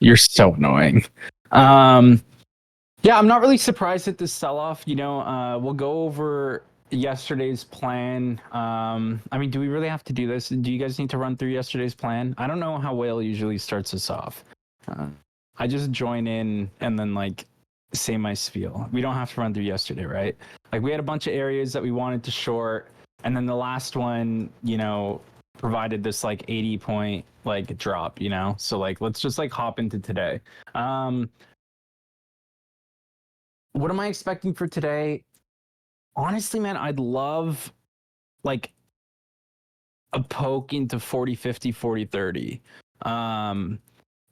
You're so annoying. Yeah, I'm not really surprised at this sell-off. We'll go over yesterday's plan. I mean, do we really have to do this? Do you guys need to run through yesterday's plan? I don't know how Whale usually starts us off. I just join in and then like say my spiel. We don't have to run through yesterday, right? Like we had a bunch of areas that we wanted to short, and then the last one, provided this like 80 point like drop, So like let's just like hop into today. What am I expecting for today? Honestly, man, I'd love like a poke into 40, 50, 40, 30.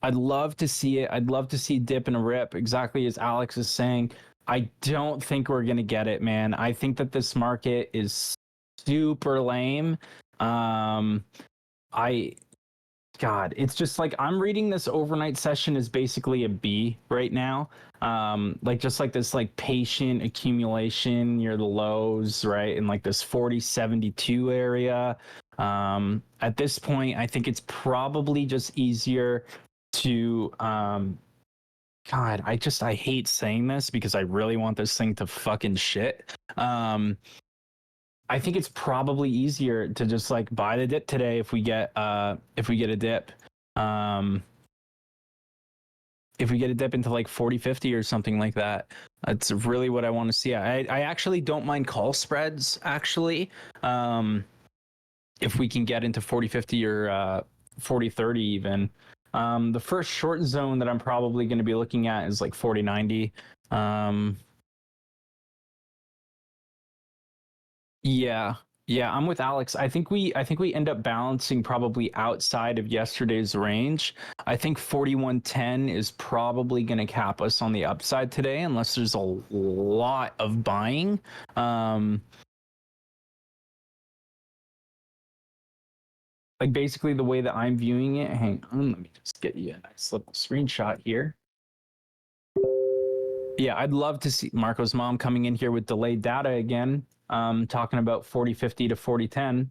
I'd love to see it. I'd love to see dip and a rip, exactly as Alex is saying. I don't think we're going to get it, man. I think that this market is super lame. God, it's just like I'm reading this overnight session as basically a B right now. Like just like this like patient accumulation near the lows, right? In like this 4072 area. At this point, I think it's probably just easier to God, I hate saying this because I really want this thing to fucking shit. I think it's probably easier to just like buy the dip today if we get a dip. If we get a dip into like 40, 50 or something like that. That's really what I want to see. I actually don't mind call spreads actually. If we can get into 40, 50 or 40, 30 even. The first short zone that I'm probably going to be looking at is like 40, 90. Yeah. Yeah, I'm with Alex. I think we end up balancing probably outside of yesterday's range. I think 4110 is probably going to cap us on the upside today unless there's a lot of buying. Like basically the way that I'm viewing it, hang on, let me just get you a nice little screenshot here. Yeah, I'd love to see Marco's mom coming in here with delayed data again, talking about 4050 to 4010.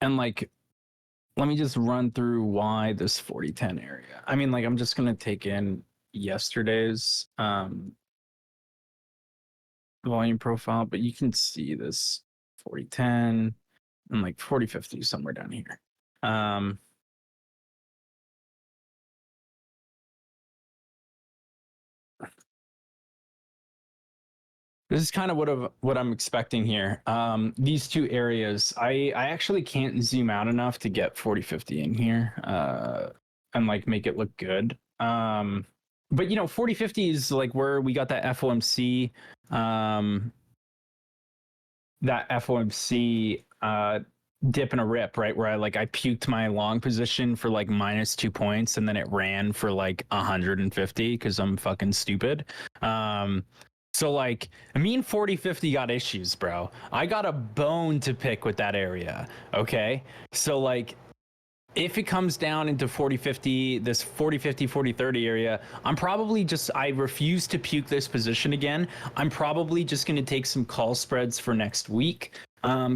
And like, let me just run through why this 4010 area. I mean, like, I'm just going to take in yesterday's volume profile, but you can see this 4010 and like 4050 somewhere down here. This is kind of what I'm expecting here. These two areas, I actually can't zoom out enough to get 4050 in here and like make it look good. But 4050 is like where we got that FOMC dip and a rip, right? Where I puked my long position for like -2 points and then it ran for like 150 because I'm fucking stupid. So like me and 4050 got issues, bro. I got a bone to pick with that area. Okay. So like if it comes down into 4050, this 4050, 4030 area, I refuse to puke this position again. I'm probably just going to take some call spreads for next week.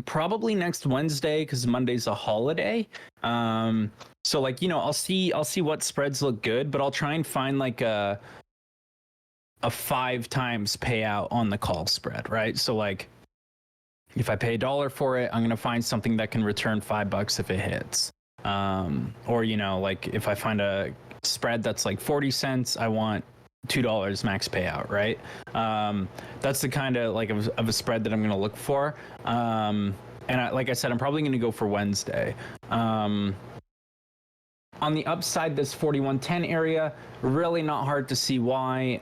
Probably next Wednesday because Monday's a holiday. So like, I'll see what spreads look good, but I'll try and find like a 5 times payout on the call spread, right? So like if I pay $1 for it, I'm going to find something that can return $5 if it hits. Or like if I find a spread that's like 40 cents, I want $2 max payout, right? That's the kind of like of a spread that I'm going to look for. And like I said, I'm probably going to go for Wednesday. On the upside, this 4110 area, really not hard to see why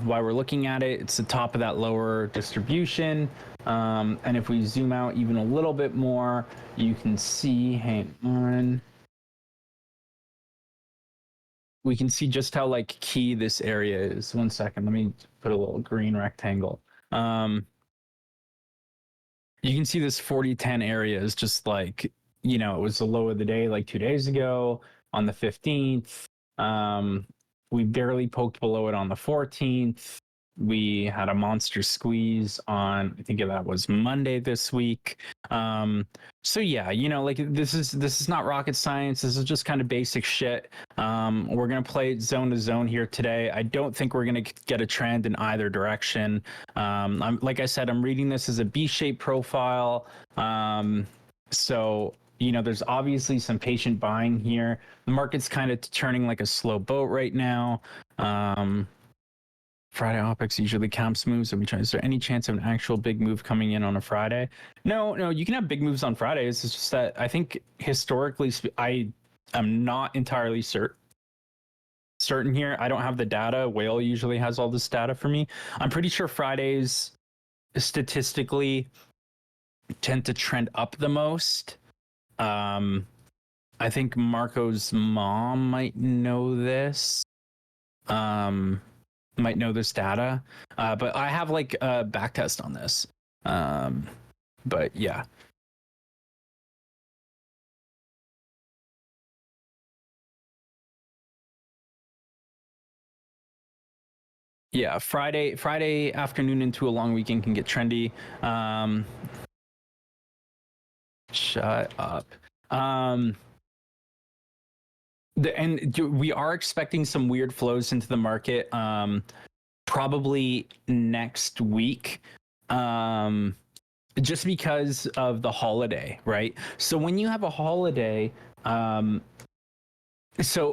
we're looking at it. It's the top of that lower distribution. And if we zoom out even a little bit more, you can see, hang on. We can see just how like key this area is. 1 second, let me put a little green rectangle. You can see this 4010 area is just like, it was the low of the day like 2 days ago on the 15th. We barely poked below it on the 14th. We had a monster squeeze on, I think that was Monday this week. So yeah, you know, like this is not rocket science. This is just kind of basic shit. We're gonna play zone to zone here today. I don't think we're gonna get a trend in either direction. Like I said, I'm reading this as a B-shaped profile. So you know, there's obviously some patient buying here. The market's kind of turning like a slow boat right now. Friday OPEX usually camps moves. Is there any chance of an actual big move coming in on a Friday? No, you can have big moves on Fridays. It's just that I think historically, I am not entirely certain here. I don't have the data. Whale usually has all this data for me. I'm pretty sure Fridays statistically tend to trend up the most. I think Marco's mom might know this. Might know this data, but I have like a back test on this. But yeah. Yeah, Friday afternoon into a long weekend can get trendy. Shut up. We are expecting some weird flows into the market probably next week, just because of the holiday, right? So when you have a holiday, so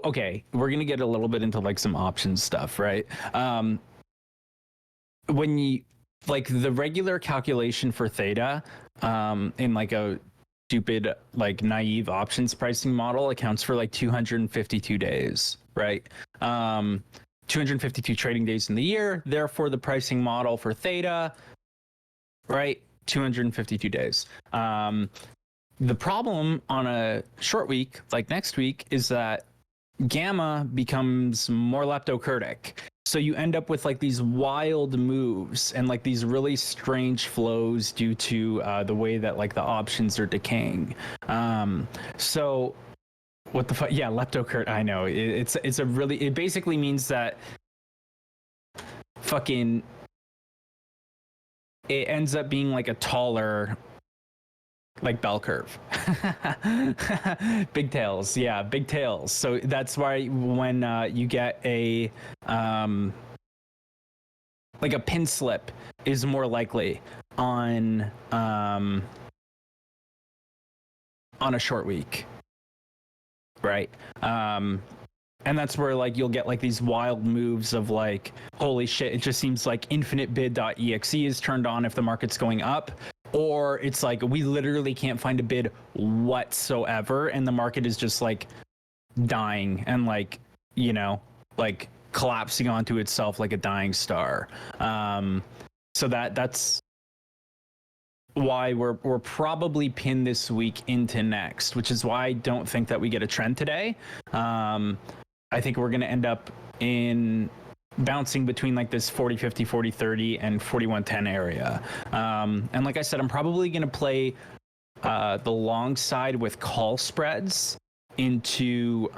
okay, we're gonna get a little bit into like some options stuff, right? When you like the regular calculation for theta in like a stupid like naive options pricing model accounts for like 252 days, right? 252 trading days in the year. Therefore, the pricing model for theta, right? 252 days. The problem on a short week like next week is that gamma becomes more leptokurtic. So you end up with like these wild moves and like these really strange flows due to the way that like the options are decaying. So what the fuck? Yeah, leptokurt. I know it's a really, it basically means that fucking it ends up being like a taller like bell curve. Big tails, yeah, big tails. So that's why when you get a like a pin slip is more likely on a short week, right? And that's where like you'll get like these wild moves of like, holy shit, it just seems like infinite bid.exe is turned on if the market's going up, or it's like we literally can't find a bid whatsoever and the market is just like dying and like, you know, like collapsing onto itself like a dying star. So that's why we're probably pinned this week into next, which is why I don't think that we get a trend today. I think we're going to end up in bouncing between like this 40-50, 40-30 and 41-10 area. And like I said, I'm probably going to play the long side with call spreads into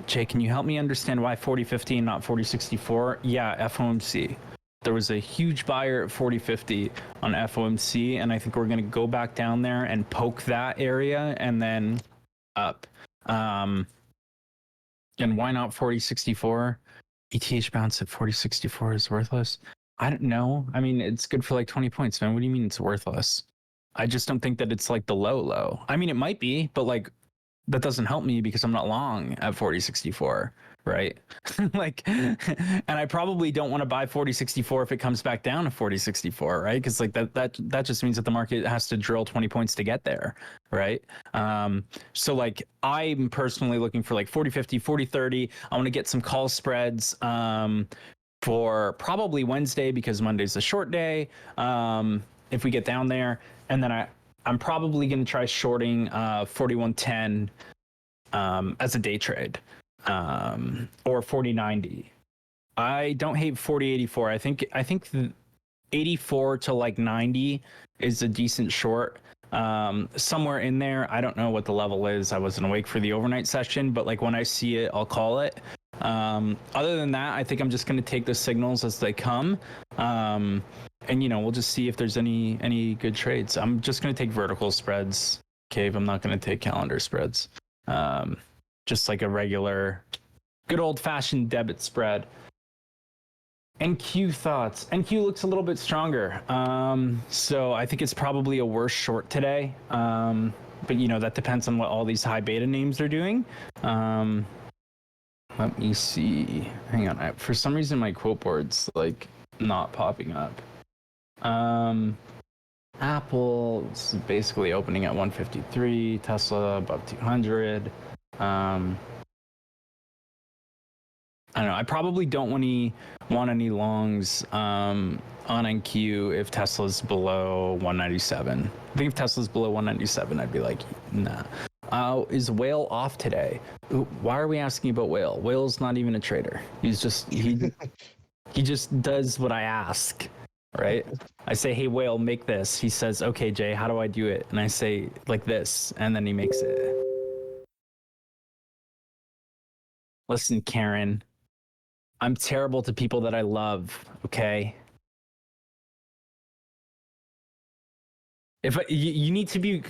Jay, can you help me understand why 40-50 and not 40-64? Yeah, FOMC. There was a huge buyer at 40-50 on FOMC, and I think we're going to go back down there and poke that area and then up. And why not 40-64? ETH bounce at 40-64 is worthless. I don't know. I mean, it's good for like 20 points, man. What do you mean it's worthless? I just don't think that it's like the low. I mean, it might be, but like that doesn't help me because I'm not long at 40-64, right? Like, and I probably don't want to buy 40-64 if it comes back down to 40-64, right? Because like that just means that the market has to drill 20 points to get there, right? So like I'm personally looking for like 40-50, 40-30. I want to get some call spreads for probably Wednesday because Monday's a short day. If we get down there, and then I'm probably going to try shorting 41.10 as a day trade or 40.90. I don't hate 40.84. I think the 84 to like 90 is a decent short. Somewhere in there, I don't know what the level is. I wasn't awake for the overnight session, but like when I see it, I'll call it. Other than that, I think I'm just going to take the signals as they come. And, we'll just see if there's any good trades. I'm just going to take vertical spreads, Cave. I'm not going to take calendar spreads. Just like a regular, good old-fashioned debit spread. NQ thoughts. NQ looks a little bit stronger. So I think it's probably a worse short today. But, that depends on what all these high beta names are doing. Let me see. Hang on. For some reason, my quote board's like not popping up. Apple is basically opening at 153. Tesla above 200. I don't know. I probably don't want any longs on NQ if Tesla's below 197. I think if Tesla's below 197, I'd be like, nah. Is Whale off today? Why are we asking about Whale? Whale's not even a trader. He's just he just does what I ask, right? I say, hey Whale, make this. He says, okay Jay, how do I do it? And I say like this, and then he makes it. Listen, Karen, I'm terrible to people that I love, okay? If you need to be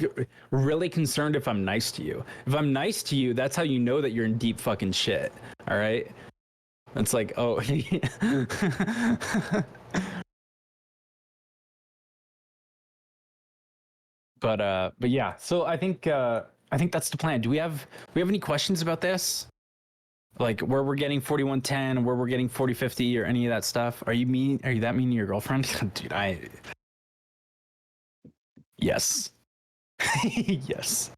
really concerned if I'm nice to you. If I'm nice to you, that's how you know that you're in deep fucking shit. All right? It's like, oh. but yeah. So I think that's the plan. Do we have any questions about this? Like where we're getting 4110, where we're getting 4050 or any of that stuff? Are you that mean to your girlfriend? Dude, yes. Yes.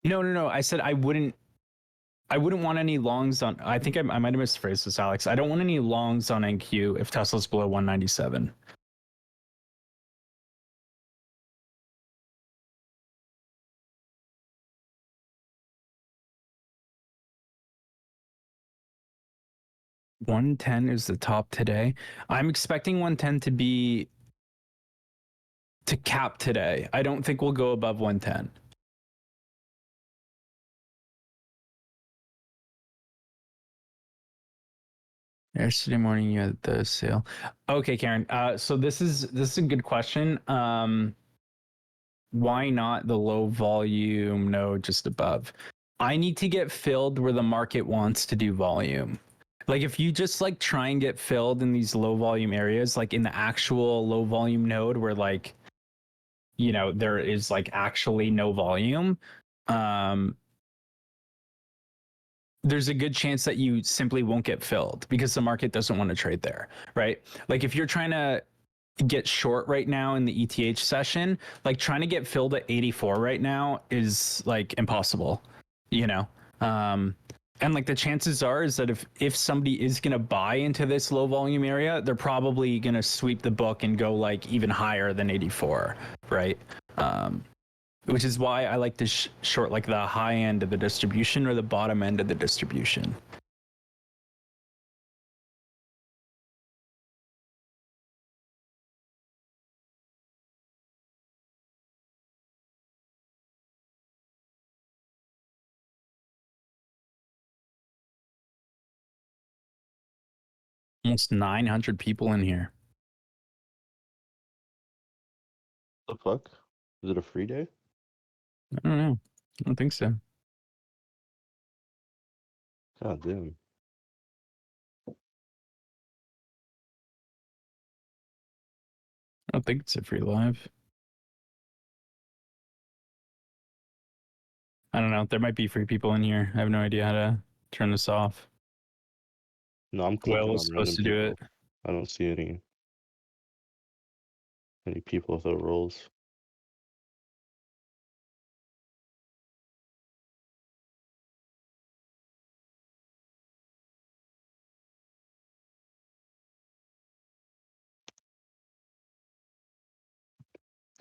No. I said I wouldn't want any longs on. I think I might have misphrased this, Alex. I don't want any longs on NQ if Tesla's below 197. $110 is the top today. I'm expecting 110 to cap today. I don't think we'll go above 110. Yesterday morning you had the sale. Okay, Karen. So this is a good question. Why not the low volume node just above? I need to get filled where the market wants to do volume. Like if you just like try and get filled in these low volume areas, like in the actual low volume node where like, there is like actually no volume, there's a good chance that you simply won't get filled because the market doesn't want to trade there, right? Like if you're trying to get short right now in the ETH session, like trying to get filled at 84 right now is like impossible, and like the chances are is that if somebody is going to buy into this low volume area, they're probably going to sweep the book and go like even higher than 84, right? Which is why I like to short like the high end of the distribution or the bottom end of the distribution. Almost 900 people in here. The fuck? Is it a free day? I don't know. I don't think so. God damn. I don't think it's a free live. I don't know. There might be free people in here. I have no idea how to turn this off. No, I'm Will clicking was on supposed random to do people. it. I don't see any people without roles.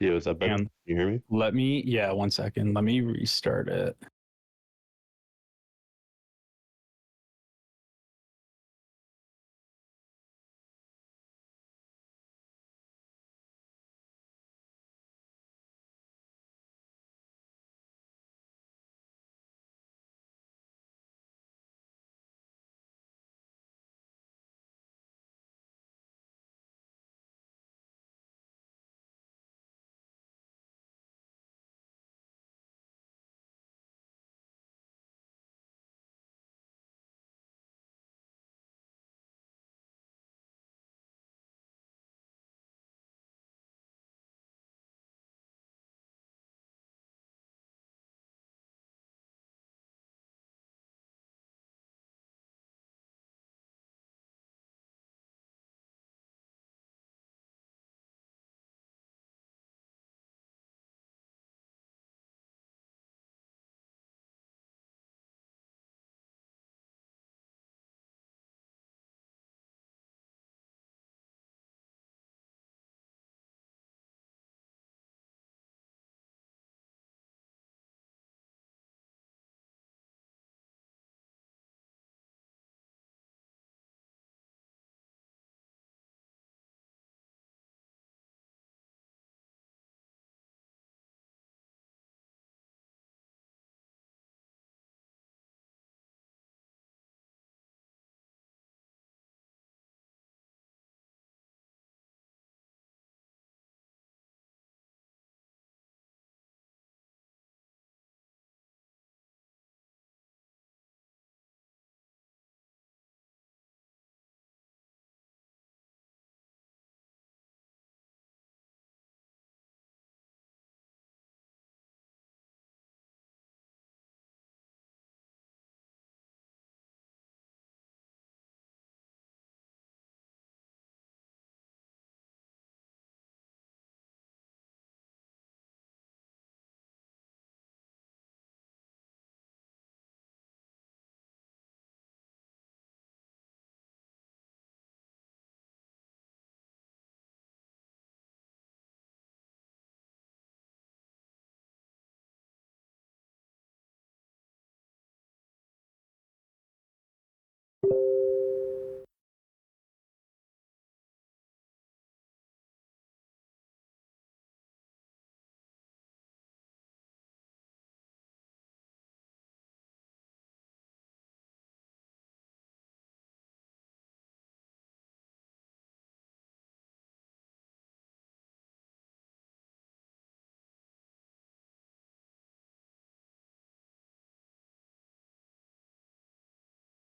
Yeah, is that better? And Can you hear me? yeah, 1 second. Let me restart it.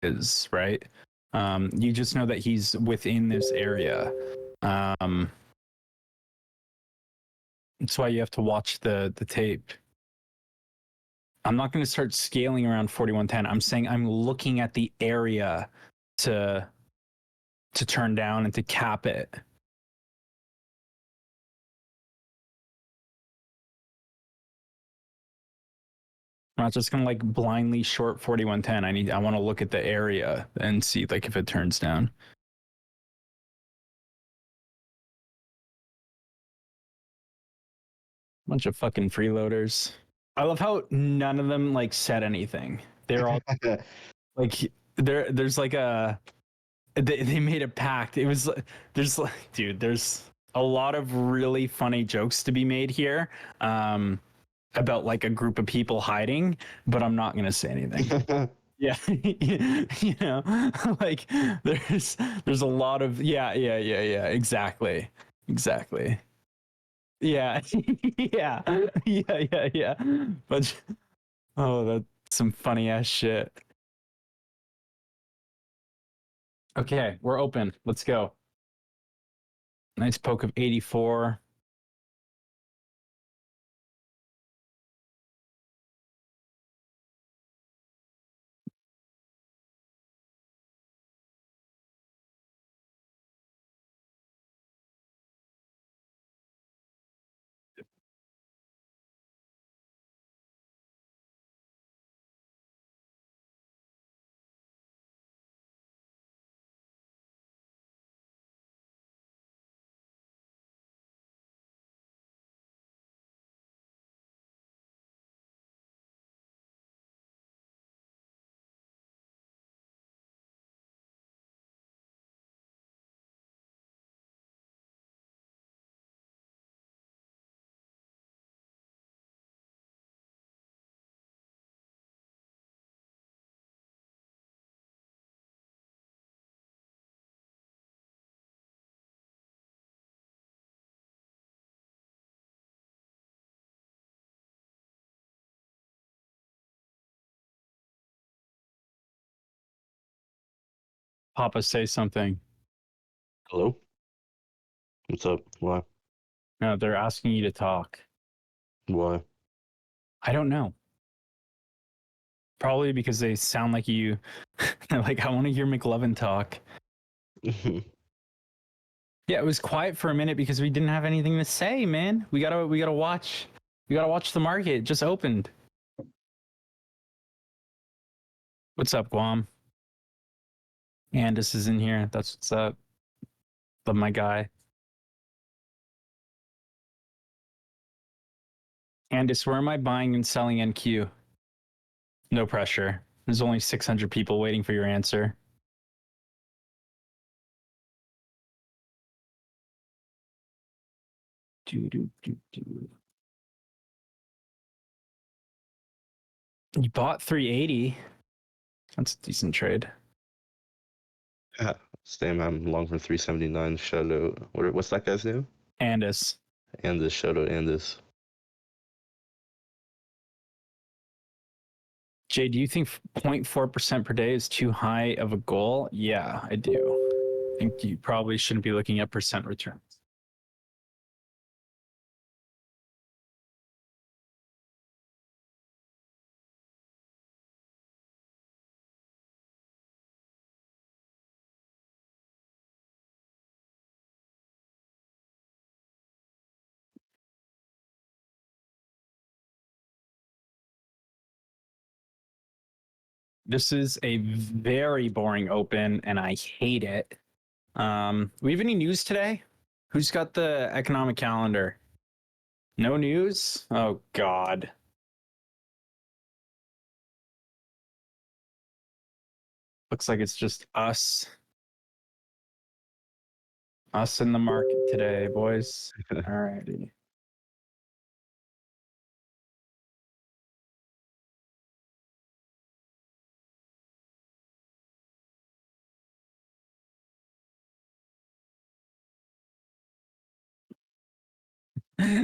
is, right? You just know that he's within this area. That's why you have to watch the tape. I'm not going to start scaling around 4110. I'm saying I'm looking at the area to turn down and to cap it. I'm not just going to like blindly short 4110. I want to look at the area and see like if it turns down. Bunch of fucking freeloaders. I love how none of them like said anything. They're all like there's like a they made a pact. It was there's dude, there's a lot of really funny jokes to be made here about like a group of people hiding, but I'm not gonna say anything. Yeah, you know, like there's a lot of yeah, exactly. Yeah, yeah. But oh, that's some funny ass shit. Okay, we're open. Let's go. Nice poke of 84. Papa, say something. Hello? What's up? Why? No, they're asking you to talk. Why? I don't know. Probably because they sound like you. Like, I want to hear McLovin talk. Yeah, it was quiet for a minute because we didn't have anything to say, man. We gotta watch. We gotta watch the market. It just opened. What's up, Guam? Andis is in here. That's what's up. Love my guy. Andis, where am I buying and selling NQ? No pressure. There's only 600 people waiting for your answer. You bought 380. That's a decent trade. Same, I'm long for 379 Shadow. What's that guy's name? Andis. Andis, Shadow Andis. Jay, do you think 0.4% per day is too high of a goal? Yeah, I do. I think you probably shouldn't be looking at percent returns. This is a very boring open, and I hate it. We have any news today? Who's got the economic calendar? No news? Oh, God. Looks like it's just us. Us in the market today, boys. All righty.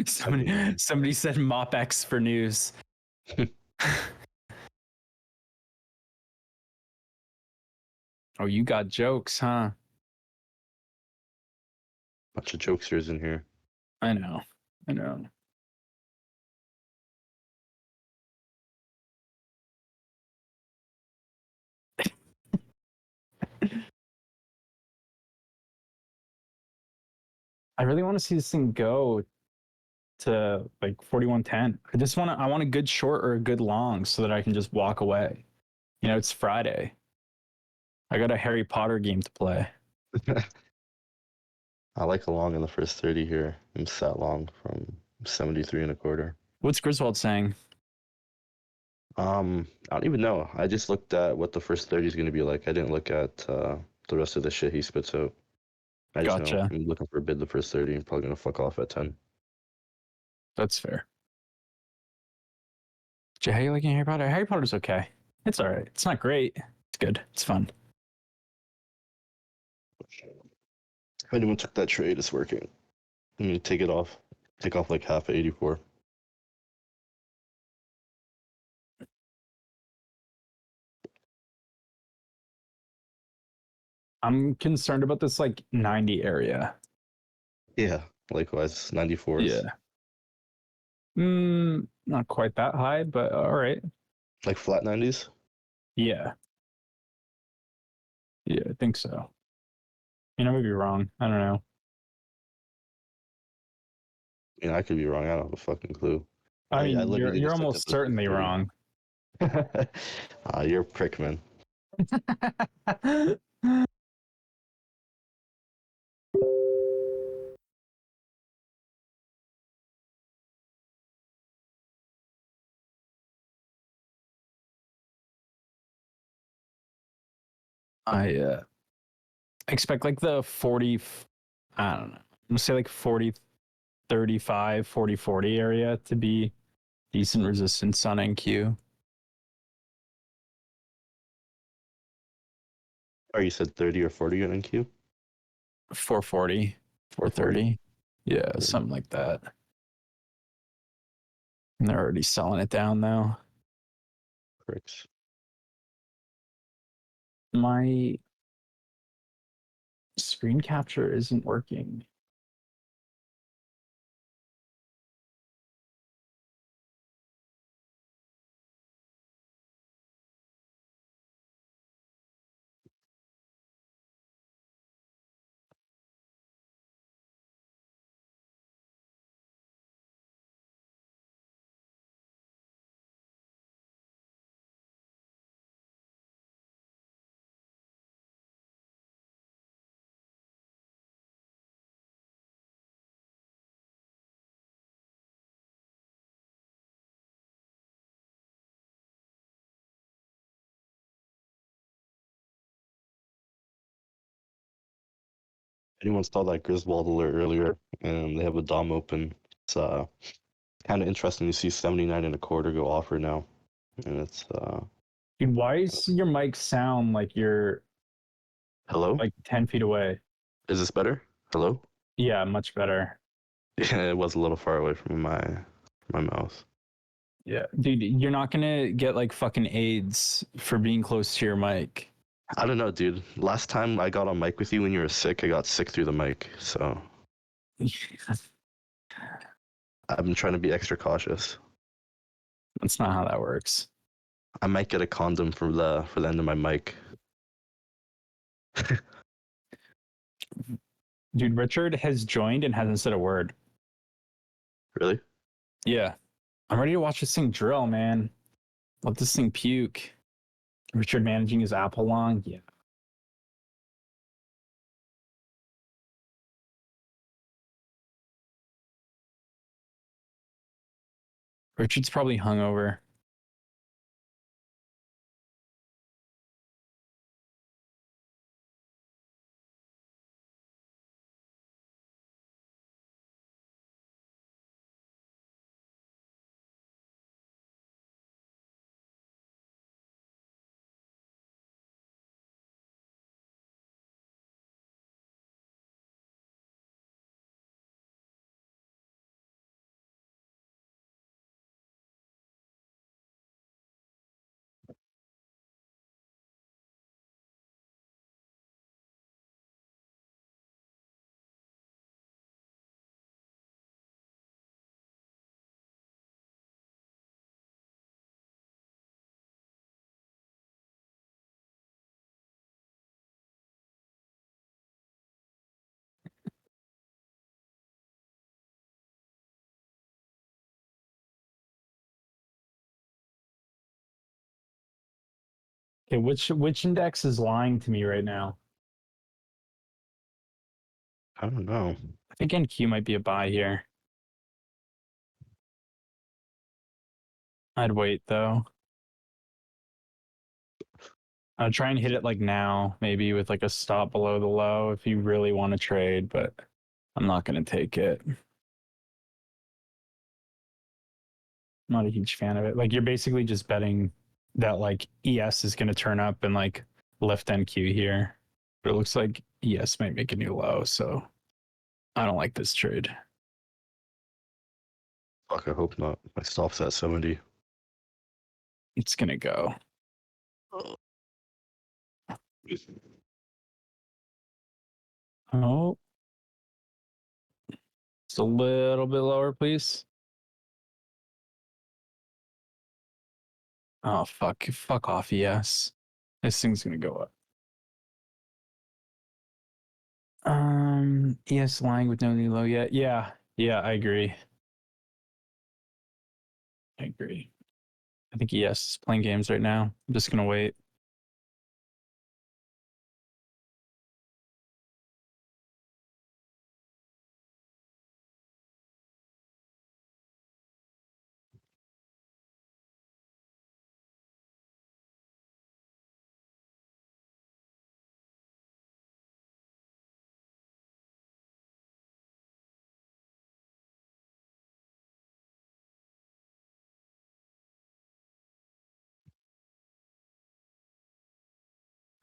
Somebody said MOPEX for news. Oh, you got jokes, huh? Bunch of jokesters in here. I know. I know. I really want to see this thing go to like 41.10. I want a good short or a good long so that I can just walk away. You know, it's Friday. I got a Harry Potter game to play. I like a long in the first 30 here. I'm sat long from 73 and a quarter. What's Griswold saying? I don't even know. I just looked at what the first 30 is going to be like. I didn't look at the rest of the shit he spits out. I just know Gotcha. I'm looking for a bid the first 30 and probably going to fuck off at 10. That's fair. Jay, how you liking Harry Potter? Harry Potter's okay. It's all right. It's not great. It's good. It's fun. If anyone took that trade, it's working. I'm going to take it off. Take off like half at 84. I'm concerned about this like 90 area. Yeah, likewise, 94s. Yeah. Not quite that high, but all right. Like flat 90s? Yeah. Yeah, I think so. You know, I may be wrong. I don't know. You know, I could be wrong. I don't have a fucking clue. I mean, literally you're just looked almost at the certainly 30. wrong. You're a prick, man. I expect like the 40, I don't know. I'm gonna say like 40, 35, 40, 40 area to be decent resistance on NQ. Or you said 30 or 40 on NQ? 440, 440? 430. Yeah, 30. something like that. And they're already selling it down though. Pricks. My screen capture isn't working. Anyone saw that Griswold alert earlier, and they have a DOM open. It's kind of interesting to see 79 and a quarter go offer now. And it's Dude, why does your mic sound like you're hello? like 10 feet away? Is this better? Hello? Yeah, much better. Yeah, it was a little far away from my mouse. Yeah. Dude, you're not gonna get like fucking AIDS for being close to your mic. I don't know, dude. Last time I got on mic with you when you were sick, I got sick through the mic. So I've been trying to be extra cautious. That's not how that works. I might get a condom for the end of my mic. Dude, Richard has joined and hasn't said a word. Really? Yeah. I'm ready to watch this thing drill, man. Let this thing puke. Richard managing his Apple long. Yeah. Richard's probably hungover. Okay, which index is lying to me right now? I don't know. I think NQ might be a buy here. I'd wait though. I'd try and hit it like now, maybe with like a stop below the low if you really want to trade, but I'm not going to take it. I'm not a huge fan of it. Like you're basically just betting that like ES is going to turn up and like lift NQ here. But it looks like ES might make a new low, so I don't like this trade. Fuck, I hope not. My stop's at 70. It's going to go. Oh, it's a little bit lower, please. Oh, fuck off, ES. This thing's going to go up. ES lying with no new low yet. Yeah, I agree. I think ES is playing games right now. I'm just gonna wait.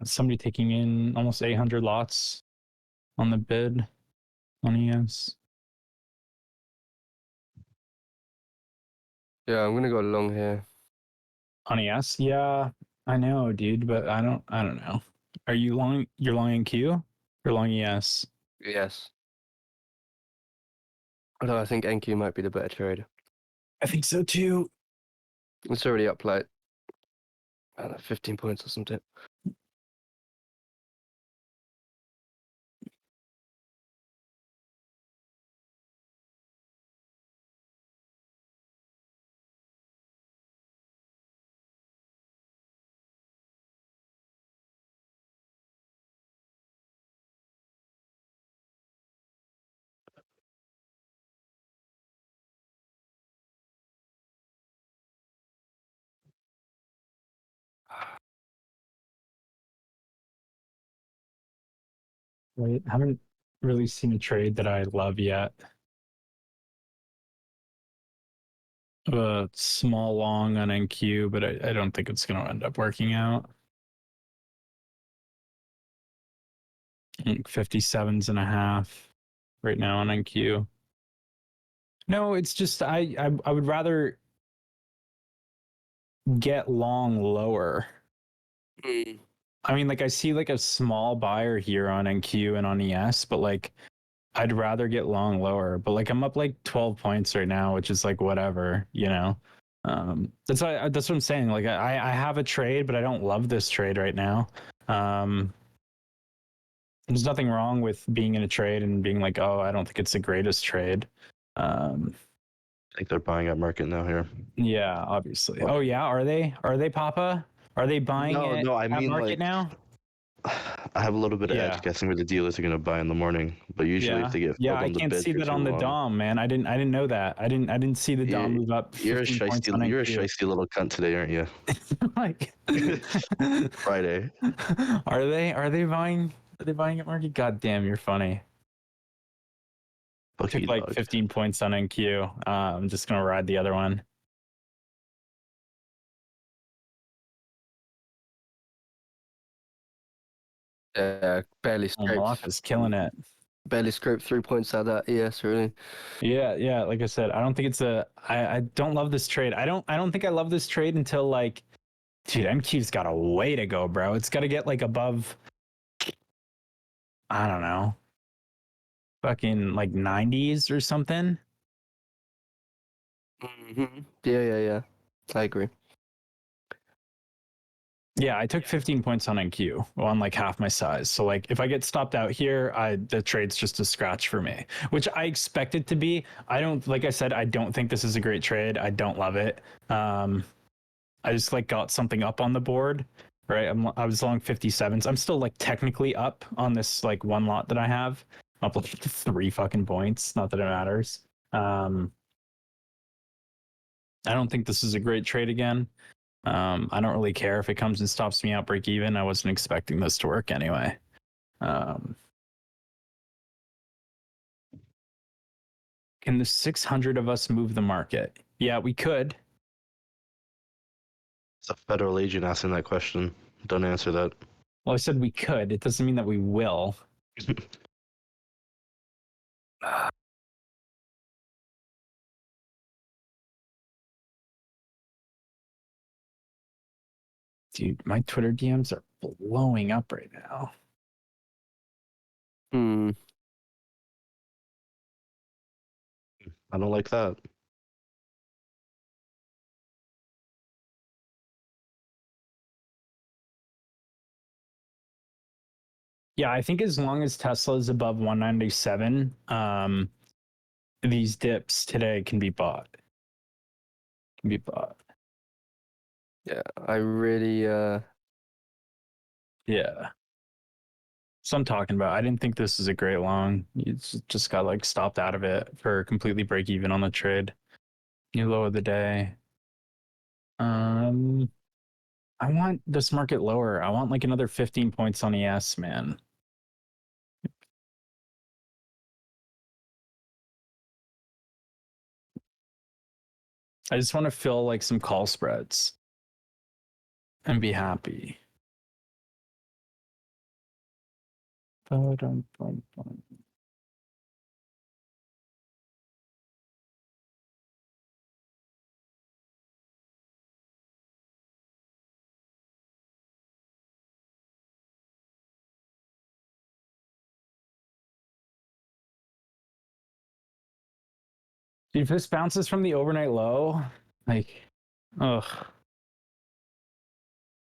Somebody taking in almost 800 lots on the bid on ES. Yeah, I'm gonna go long here. On ES? Yeah, I know, dude, but I don't know. Are you long? You're long in Q or long ES? Yes. Although I think NQ might be the better trade. I think so too. It's already up like, I don't know, 15 points or something. Wait, haven't really seen a trade that I love yet. A small long on NQ, but I don't think it's going to end up working out. I think 57s and a half right now on NQ. No, it's just I would rather get long lower. I mean, like I see like a small buyer here on NQ and on ES, but like I'd rather get long lower. But like I'm up like 12 points right now, which is like whatever, you know. That's what I'm saying. Like I have a trade, but I don't love this trade right now. There's nothing wrong with being in a trade and being like, oh, I don't think it's the greatest trade. I think they're buying at market now here. Yeah, obviously. Oh yeah, are they? Are they, Papa? Are they buying it No, I at mean market like now? I have a little bit of Yeah. edge guessing where the dealers are gonna buy in the morning, but usually if they get filled I on the can't bid see for that too on the long, DOM, man. I didn't know that. I didn't see the DOM move up 15 points on you're a NQ. shiesty little cunt today, aren't you? Like Friday. Are they buying at market? God damn, you're funny. Fuck Took you, like dog. 15 points on NQ. I'm just gonna ride the other one. Yeah, barely Oh, scraped. Malaka's killing it. Barely scraped 3 points out of that ES, really. Yeah. Like I said, I don't think it's I don't love this trade. I don't think I love this trade until like, dude, MQ's got a way to go, bro. It's got to get like above, I don't know, fucking like 90s or something. Mm-hmm. Yeah. I agree. Yeah, I took 15 points on NQ on like half my size. So like if I get stopped out here, the trade's just a scratch for me, which I expect it to be. I don't, like I said, I don't think this is a great trade. I don't love it. I just like got something up on the board. right? I was long 57s. I'm still like technically up on this like one lot that I have. I'm up like 3 fucking points. Not that it matters. I don't think this is a great trade again. I don't really care if it comes and stops me out break even. I wasn't expecting this to work anyway. Can the 600 of us move the market? Yeah, we could. It's a federal agent asking that question. Don't answer that. Well, I said we could. It doesn't mean that we will. Dude, my Twitter DMs are blowing up right now. I don't like that. Yeah, I think as long as Tesla is above 197, these dips today can be bought. Yeah, I really Yeah. So I'm talking about. I didn't think this is a great long. You just got like stopped out of it for completely break even on the trade. New low of the day. I want this market lower. I want like another 15 points on ES, man. I just want to fill like some call spreads and be happy. If this bounces from the overnight low, like, ugh,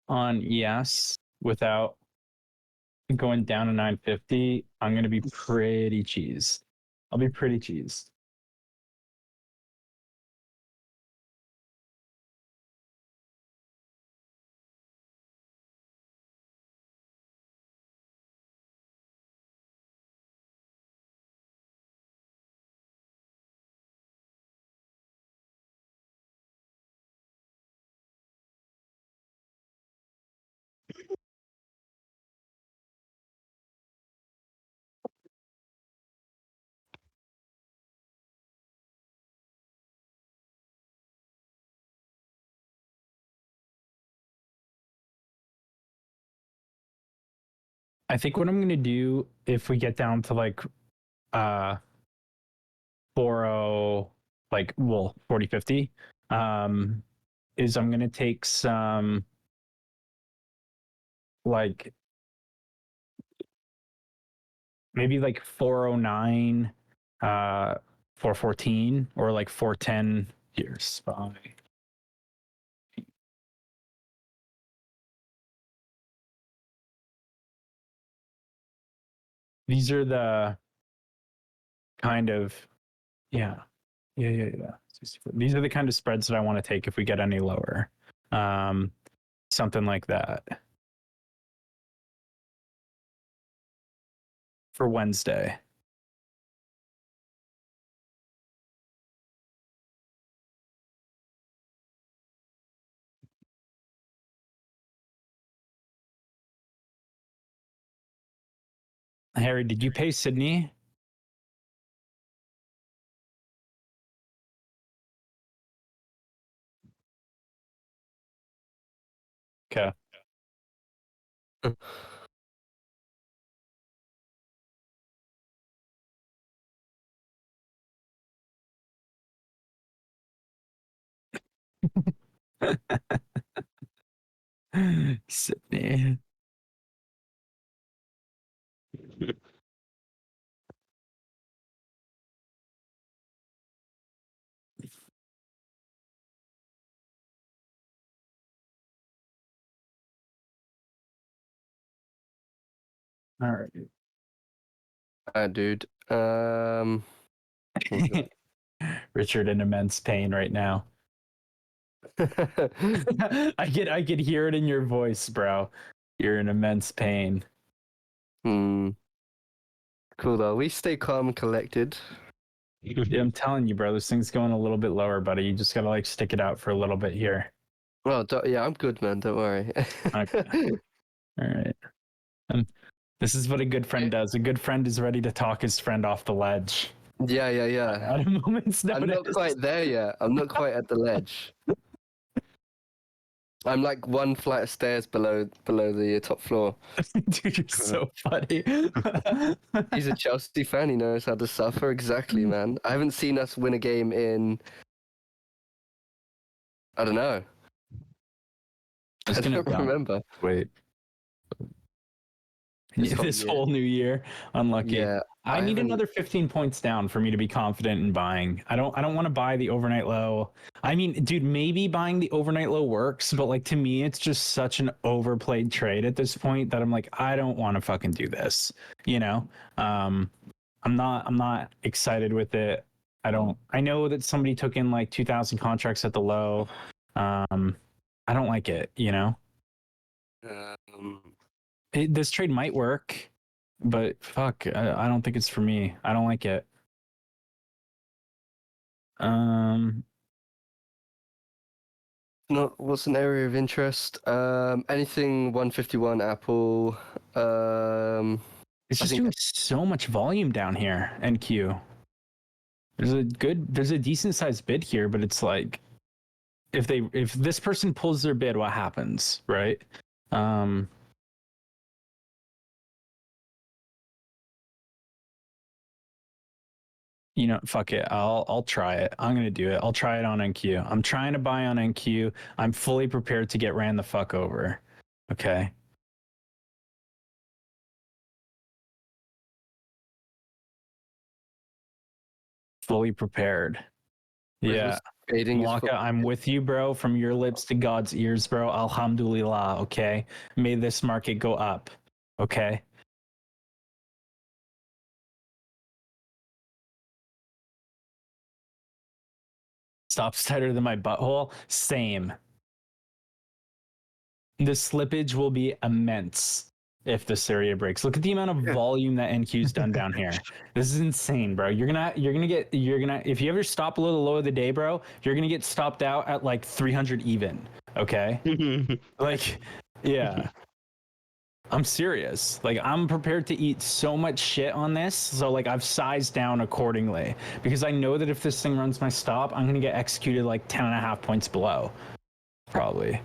on ES without going down to 950, I'm gonna be pretty cheesed. I'll be pretty cheesed. I think what I'm gonna do if we get down to like 40, like, well, 40.50, is I'm gonna take some like maybe like 409, 414, or like 410 here. SPY. These are the kind of, yeah. These are the kind of spreads that I want to take if we get any lower. Something like that. For Wednesday. Harry, did you pay Sydney? Okay. Sydney. All right. dude. Richard in immense pain right now. I could hear it in your voice, bro. You're in immense pain. Cool though. We stay calm and collected. Yeah, I'm telling you, bro, this thing's going a little bit lower, buddy. You just gotta like stick it out for a little bit here. Well, yeah, I'm good, man. Don't worry. Okay. All right. This is what a good friend does. A good friend is ready to talk his friend off the ledge. Yeah. At a moment's I'm not notice. quite there yet. I'm not quite at the ledge. I'm like one flight of stairs below the top floor. Dude, you're so funny. He's a Chelsea fan. He knows how to suffer. Exactly, man. I haven't seen us win a game in. I don't know. I don't remember. Wait. This whole new year, unlucky. Yeah, I need another 15 points down for me to be confident in buying. I don't want to buy the overnight low. I mean, dude, maybe buying the overnight low works, but like to me, it's just such an overplayed trade at this point that I'm like, I don't want to fucking do this. You know, I'm not excited with it. I know that somebody took in like 2,000 contracts at the low. I don't like it. You know. This trade might work, but fuck, I don't think it's for me. I don't like it. Not what's an area of interest? Anything 151 Apple. It's just doing so much volume down here. NQ. There's a decent sized bid here, but it's like if this person pulls their bid, what happens, right? You know, fuck it. I'll try it. I'm gonna do it. I'll try it on NQ. I'm trying to buy on NQ. I'm fully prepared to get ran the fuck over. Okay. Fully prepared. Yeah. Malaka, I'm with you, bro. From your lips to God's ears, bro. Alhamdulillah. Okay. May this market go up. Okay. Stops tighter than my butthole. Same. The slippage will be immense if this area breaks. Look at the amount of volume that NQ's done down here. This is insane, bro. You're gonna if you ever stop below the low of the day, bro, you're gonna get stopped out at like 300 even. Okay. Like, yeah. I'm serious. Like, I'm prepared to eat so much shit on this. So, like, I've sized down accordingly because I know that if this thing runs my stop, I'm going to get executed like 10 and a half points below. Probably.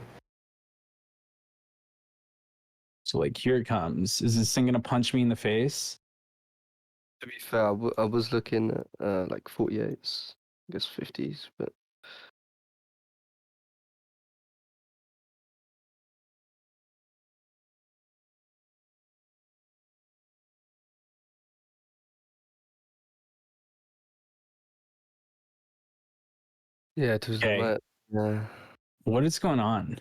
So, like, here it comes. Is this thing going to punch me in the face? To be fair, I was looking at like 48s, I guess 50s, but. Yeah, it was Okay. Yeah. What is going on?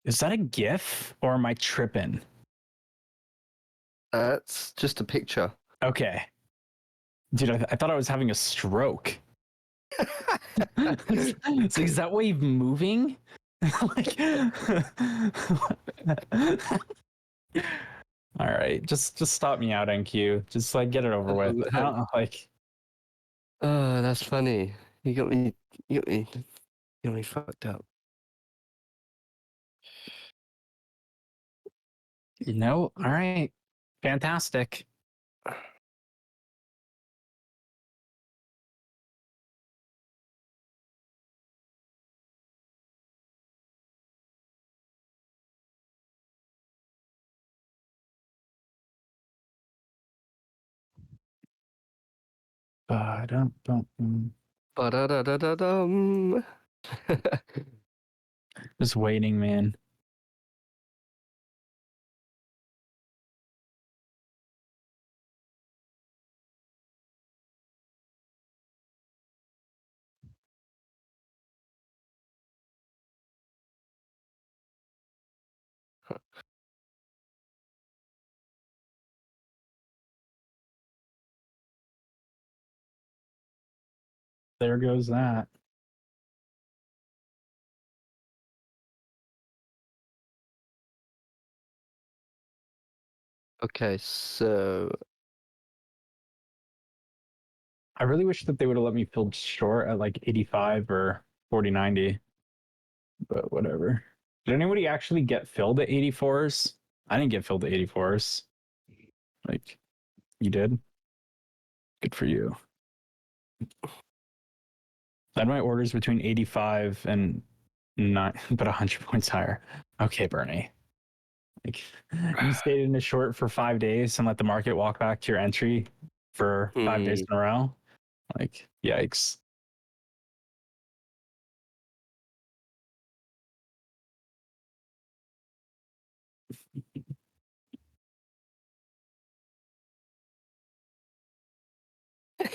Is that a GIF or am I tripping? That's just a picture. Okay. Dude, I thought I was having a stroke. It's like, is that wave moving? Like, all right, just stop me out, NQ. Just like get it over with. I don't know, like. Oh, that's funny. You got me fucked up. No, all right, fantastic. Ba-da-da-da-da-dum. Just waiting, man. there goes that. Okay, so I really wish that they would have let me fill short at like 85 or 40.90, but whatever. Did anybody actually get filled at 84s? I didn't get filled at 84s. Like, you did? Good for you. I had my orders between 85 and 9, but 100 points higher. Okay, Bernie. Like, you stayed in a short for 5 days and let the market walk back to your entry for 5 days in a row. Like, yikes.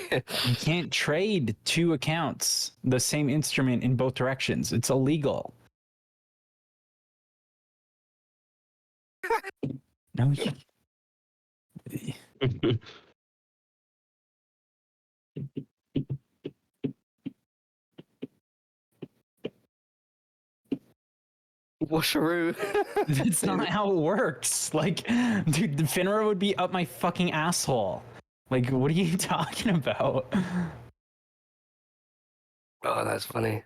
You can't trade two accounts, the same instrument in both directions. It's illegal. No, washaroo. that's not how it works. Like, dude, the FINRA would be up my fucking asshole. Like, what are you talking about? Oh, that's funny.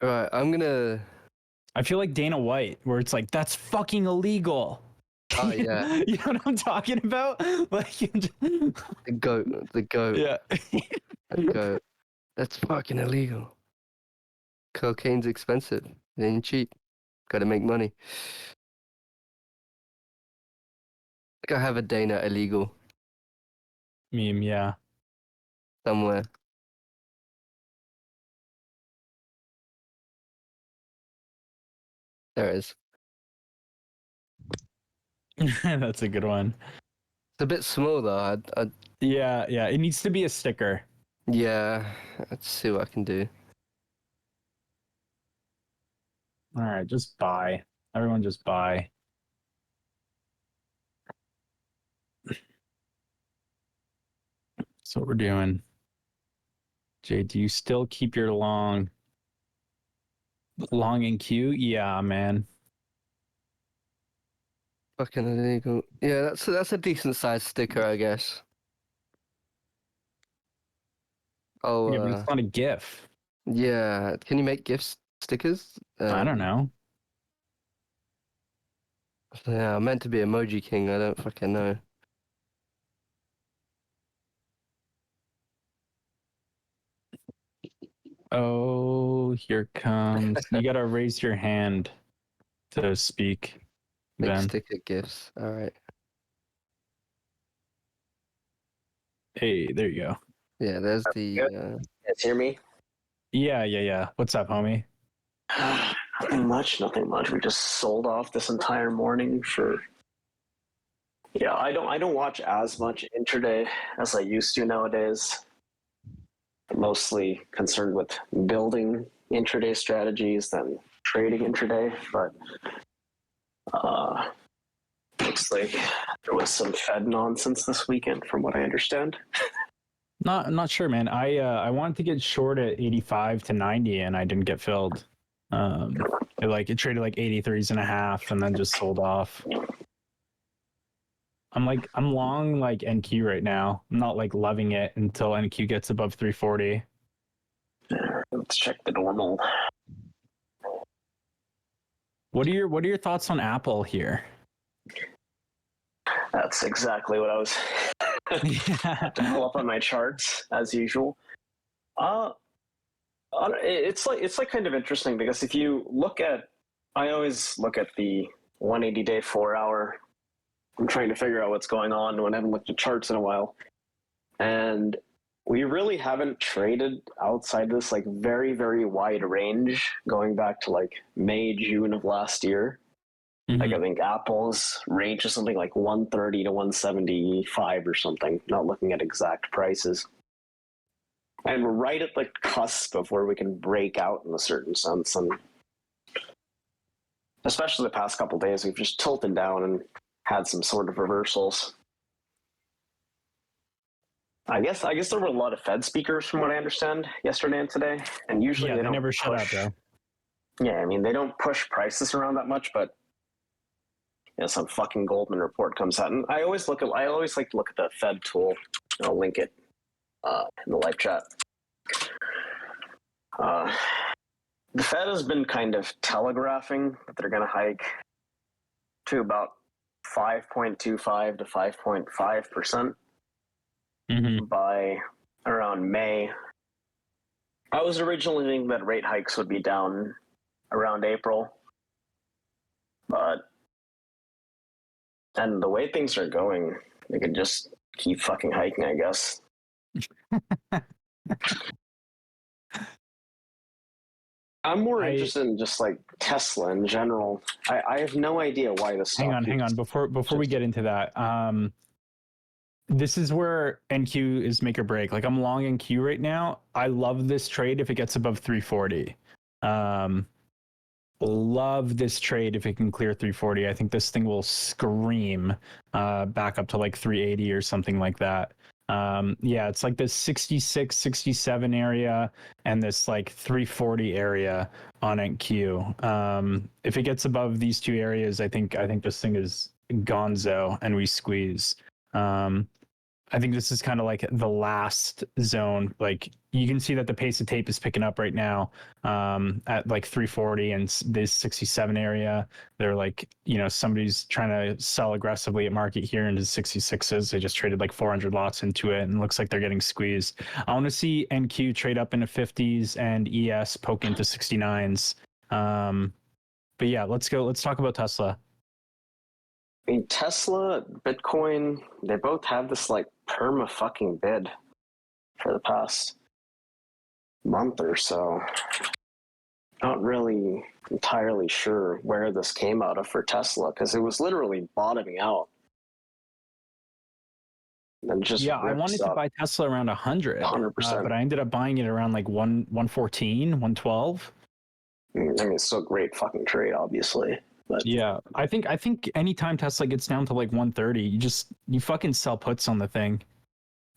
All right, I feel like Dana White, where it's like, that's fucking illegal. Oh yeah, You know what I'm talking about? Like, the goat, yeah. the goat. That's fucking illegal. Cocaine's expensive. It ain't cheap. Gotta make money. I think I have a Dana illegal Meme, yeah. somewhere. There it is. That's a good one. It's a bit small though. Yeah, yeah. It needs to be a sticker. Yeah, let's see what I can do. All right, just buy. Everyone just buy. That's what we're doing. Jay, do you still keep your long in queue? Yeah, man. Fucking illegal. Yeah, that's a decent sized sticker, I guess. Oh, Yeah, but it's not a GIF. yeah. Can you make GIF stickers? I don't know. Yeah, I'm meant to be emoji king. I don't fucking know. Oh, here comes. You gotta raise your hand to speak, Make Ben. sticker GIFs. All right. Hey, there you go. Yeah, there's the. You guys hear me? Yeah, yeah, yeah. What's up, homie? Nothing much, nothing much. We just sold off this entire morning for. Yeah, I don't watch as much intraday as I used to nowadays. I'm mostly concerned with building intraday strategies than trading intraday, but looks like there was some Fed nonsense this weekend, from what I understand. Not sure, man. I wanted to get short at 85 to 90 and I didn't get filled. It traded like 83s and a half and then just sold off. I'm long like NQ right now. I'm not like loving it until NQ gets above 340. Let's check the normal. What are your thoughts on Apple here? That's exactly what I was to pull up on my charts as usual. It's like kind of interesting because if you look at, I always look at the 180-day 4-hour. I'm trying to figure out what's going on when I haven't looked at charts in a while, and we really haven't traded outside this like very, very wide range going back to like May, June of last year. Like I think Apple's range is something like 130 to 175 or something. Not looking at exact prices. And we're right at the cusp of where we can break out in a certain sense. And especially the past couple of days, we've just tilted down and had some sort of reversals. I guess there were a lot of Fed speakers, from what I understand, yesterday and today. And usually they don't never shut up, push. bro. Yeah, I mean, they don't push prices around that much, but some fucking Goldman report comes out, and I always like to look at the Fed tool. I'll link it in the live chat. The Fed has been kind of telegraphing that they're going to hike to about 5.25 to 5.5% by around May. I was originally thinking that rate hikes would be down around April, and the way things are going, they could just keep fucking hiking, I guess. I'm more interested in just like Tesla in general. I have no idea why this. Hang on. Before we get into that, this is where NQ is make or break. Like I'm long NQ right now. I love this trade if it gets above 340. Love this trade if it can clear 340. I think this thing will scream back up to like 380 or something like that. Yeah, it's like this 66, 67 area and this like 340 area on NQ. If it gets above these two areas, I think this thing is gonzo and we squeeze. I think this is kind of like the last zone. Like you can see that the pace of tape is picking up right now at like 340 and this 67 area. They're like, somebody's trying to sell aggressively at market here into 66s. They just traded like 400 lots into it and it looks like they're getting squeezed. I want to see NQ trade up into 50s and ES poke into 69s. But yeah, let's talk about Tesla. I mean, Tesla, Bitcoin, they both have this like perma fucking bid for the past month or so. Not really entirely sure where this came out of for Tesla because it was literally bottoming out. And just I wanted to buy Tesla around 100, 100%. But I ended up buying it around like 114, 112. I mean, it's still a great fucking trade, obviously. But yeah, I think anytime Tesla gets down to like 130, you fucking sell puts on the thing.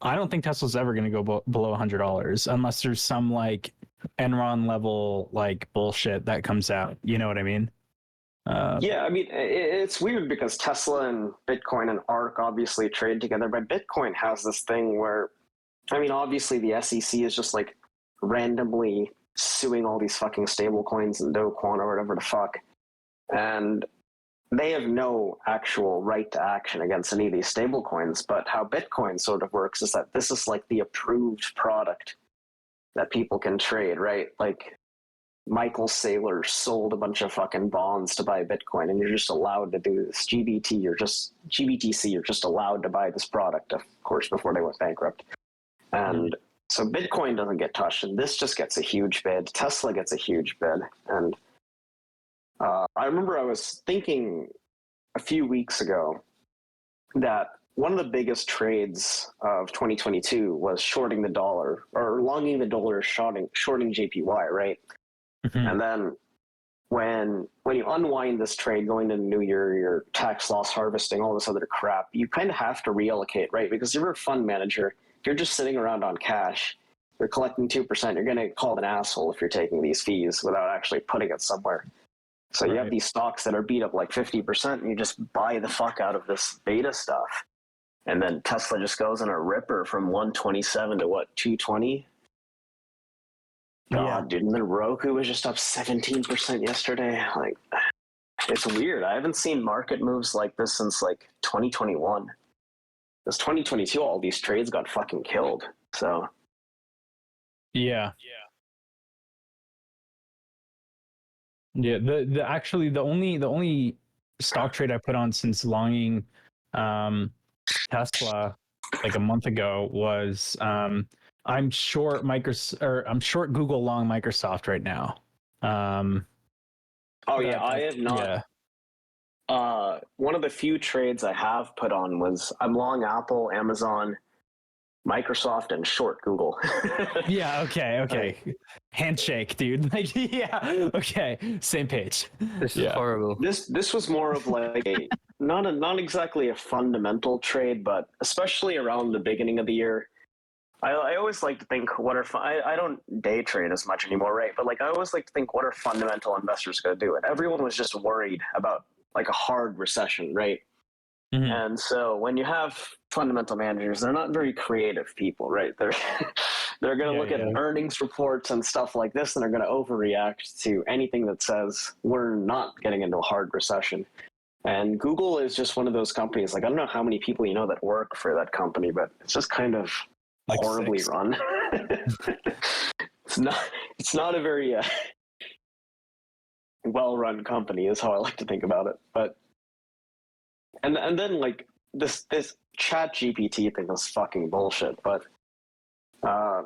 I don't think Tesla's ever going to go below $100 unless there's some like Enron level like bullshit that comes out. You know what I mean? Yeah, I mean, it's weird because Tesla and Bitcoin and ARK obviously trade together, but Bitcoin has this thing where, I mean, obviously the SEC is just like randomly suing all these fucking stable coins and Do Kwon or whatever the fuck. And they have no actual right to action against any of these stable coins. But how Bitcoin sort of works is that this is like the approved product that people can trade, right? Like Michael Saylor sold a bunch of fucking bonds to buy Bitcoin, and you're just allowed to do this. GBTC, you're just allowed to buy this product, of course, before they went bankrupt. And so Bitcoin doesn't get touched, and this just gets a huge bid. Tesla gets a huge bid. And I remember I was thinking a few weeks ago that one of the biggest trades of 2022 was shorting the dollar, or longing the dollar, shorting JPY, right? And then when you unwind this trade going into the new year, your tax loss harvesting, all this other crap, you kind of have to reallocate, right? Because if you're a fund manager, you're just sitting around on cash, you're collecting 2%, you're going to get called an asshole if you're taking these fees without actually putting it somewhere. So you have these stocks that are beat up like 50%, and you just buy the fuck out of this beta stuff. And then Tesla just goes in a ripper from 127 to what, 220? God, dude, and then Roku was just up 17% yesterday. Like, it's weird. I haven't seen market moves like this since like 2021. Because 2022, all these trades got fucking killed. So yeah. The only stock trade I put on since longing Tesla like a month ago was I'm short Google, long Microsoft right now. I have not. Yeah. one of the few trades I have put on was I'm long Apple, Amazon, Microsoft, and short Google. Yeah, okay. Handshake, dude. Like, yeah, okay. Same page. This is horrible. This was more of like a not exactly a fundamental trade, but especially around the beginning of the year. I always like to think what are I don't day trade as much anymore, right? But like I always like to think what are fundamental investors going to do? And everyone was just worried about like a hard recession, right? Mhm. And so when you have fundamental managers, they're not very creative people, right? They're going to look at earnings reports and stuff like this, and they're going to overreact to anything that says we're not getting into a hard recession. And Google is just one of those companies. Like I don't know how many people you know that work for that company, but it's just kind of Like horribly 6. run. It's not a very well-run company, is how I like to think about it. But and then like this Chat GPT thing was fucking bullshit. But I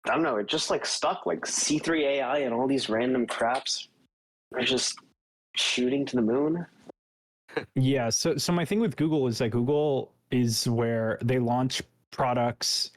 don't know. It just like stuck. Like C3 AI and all these random craps are just shooting to the moon. Yeah, so my thing with Google is that Google is where they launch products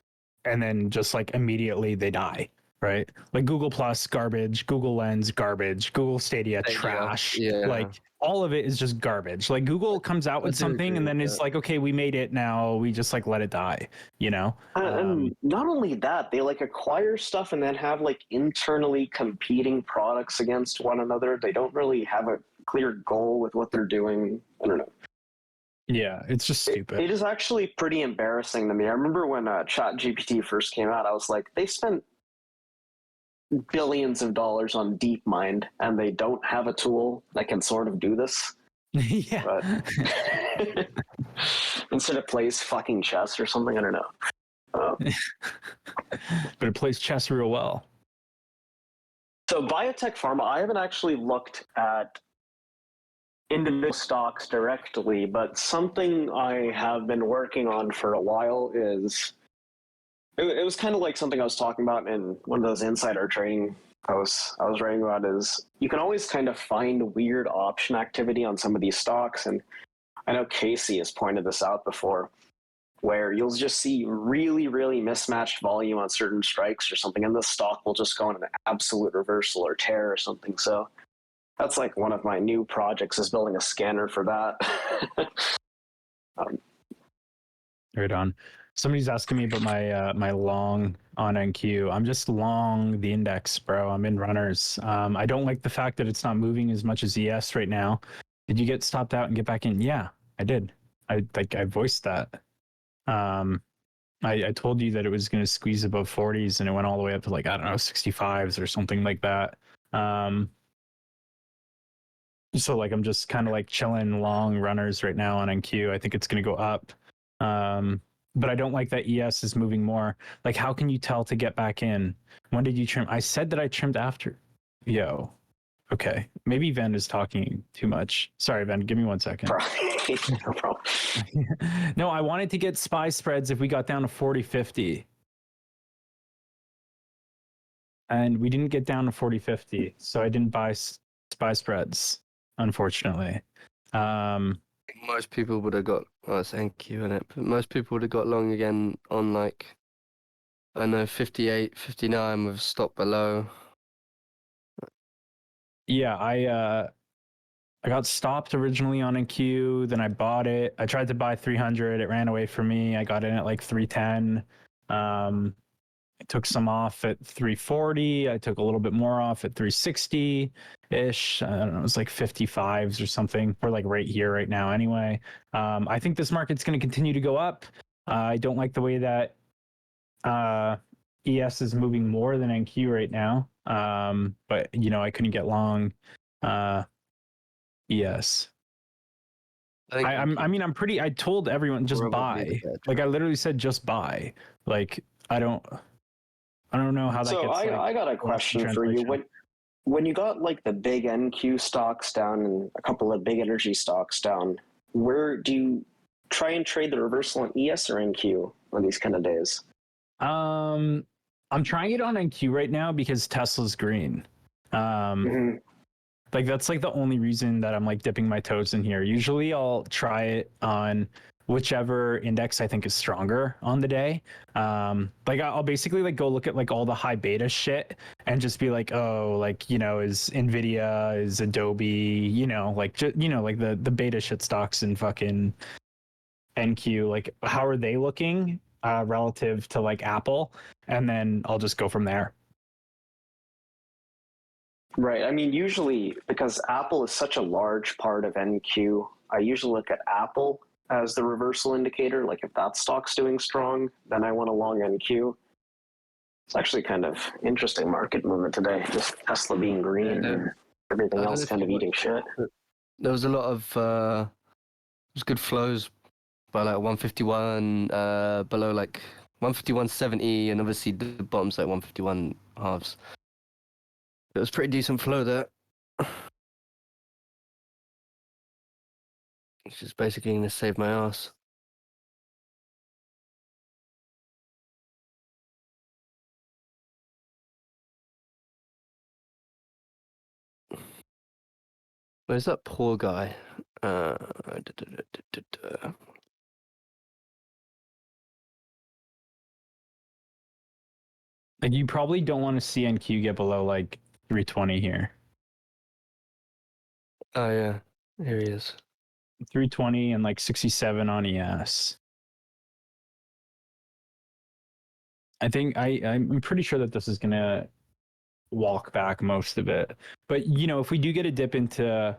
and then just like immediately they die, right? Like Google Plus, garbage, Google Lens, garbage, Google Stadia, trash. Yeah. Like all of it is just garbage. Like Google comes out with something and then it's like, okay, we made it now. We just like let it die, you know? And not only that, they like acquire stuff and then have like internally competing products against one another. They don't really have a clear goal with what they're doing. I don't know. Yeah, it's just stupid. It is actually pretty embarrassing to me. I remember when ChatGPT first came out, I was like, they spent billions of dollars on DeepMind and they don't have a tool that can sort of do this. Yeah. But instead it plays fucking chess or something, I don't know. But it plays chess real well. So biotech pharma, I haven't actually looked at individual stocks directly, but something I have been working on for a while is it was kind of like something I was talking about in one of those insider trading posts I was writing about. Is you can always kind of find weird option activity on some of these stocks, and I know Casey has pointed this out before, where you'll just see really, really mismatched volume on certain strikes or something, and the stock will just go in an absolute reversal or tear or something. So that's like one of my new projects, is building a scanner for that. Right on. Somebody's asking me about my my long on NQ. I'm just long the index, bro. I'm in runners. I don't like the fact that it's not moving as much as ES right now. Did you get stopped out and get back in? Yeah, I did. I voiced that. I told you that it was going to squeeze above 40s and it went all the way up to like, I don't know, 65s or something like that. So like I'm just kind of like chilling long runners right now on NQ. I think it's going to go up. But I don't like that ES is moving more. Like, how can you tell to get back in? When did you trim? I said that I trimmed after. Yo. Okay. Maybe Ven is talking too much. Sorry, Ven. Give me 1 second. No problem. No, I wanted to get SPY spreads if we got down to 40-50. And we didn't get down to 40-50. So I didn't buy SPY spreads, unfortunately. Most people would have got, well, it's NQ in it, but most people would have got long again on like, I know 58, 59 with a stop below. Yeah, I got stopped originally on NQ, then I bought it. I tried to buy 300, it ran away from me. I got in at like 310. I took some off at 340. I took a little bit more off at 360-ish. I don't know, it was like 55s or something. We're like right here right now anyway. I think this market's going to continue to go up. I don't like the way that ES is moving more than NQ right now. But, you know, I couldn't get long ES. I'm pretty, I told everyone just buy. Like I literally said just buy. Like I don't know how that so gets. I got a question for you. When you got like the big NQ stocks down and a couple of big energy stocks down, where do you try and trade the reversal on ES or NQ on these kind of days? I'm trying it on NQ right now because Tesla's green. Like that's like the only reason that I'm like dipping my toes in here. Usually I'll try it on whichever index I think is stronger on the day. Like I'll basically like go look at like all the high beta shit and just be like, oh, like, you know, is Nvidia, is Adobe, you know, like like the beta shit stocks in fucking NQ, like how are they looking relative to like Apple? And then I'll just go from there. Right. I mean, usually because Apple is such a large part of NQ, I usually look at Apple as the reversal indicator. Like if that stock's doing strong, then I want a long NQ. It's actually kind of interesting market movement today. Just Tesla being green and everything else kind of eating shit. There was a lot of there's good flows by like 151 below like 151.70, and obviously the bottom's like 151 halves. It was pretty decent flow there. It's just basically going to save my ass. Where's that poor guy? Like you probably don't want to see NQ get below like 320 here. Oh yeah, here he is. 320 and like 67 on ES. I think I'm pretty sure that this is gonna walk back most of it. But you know, if we do get a dip into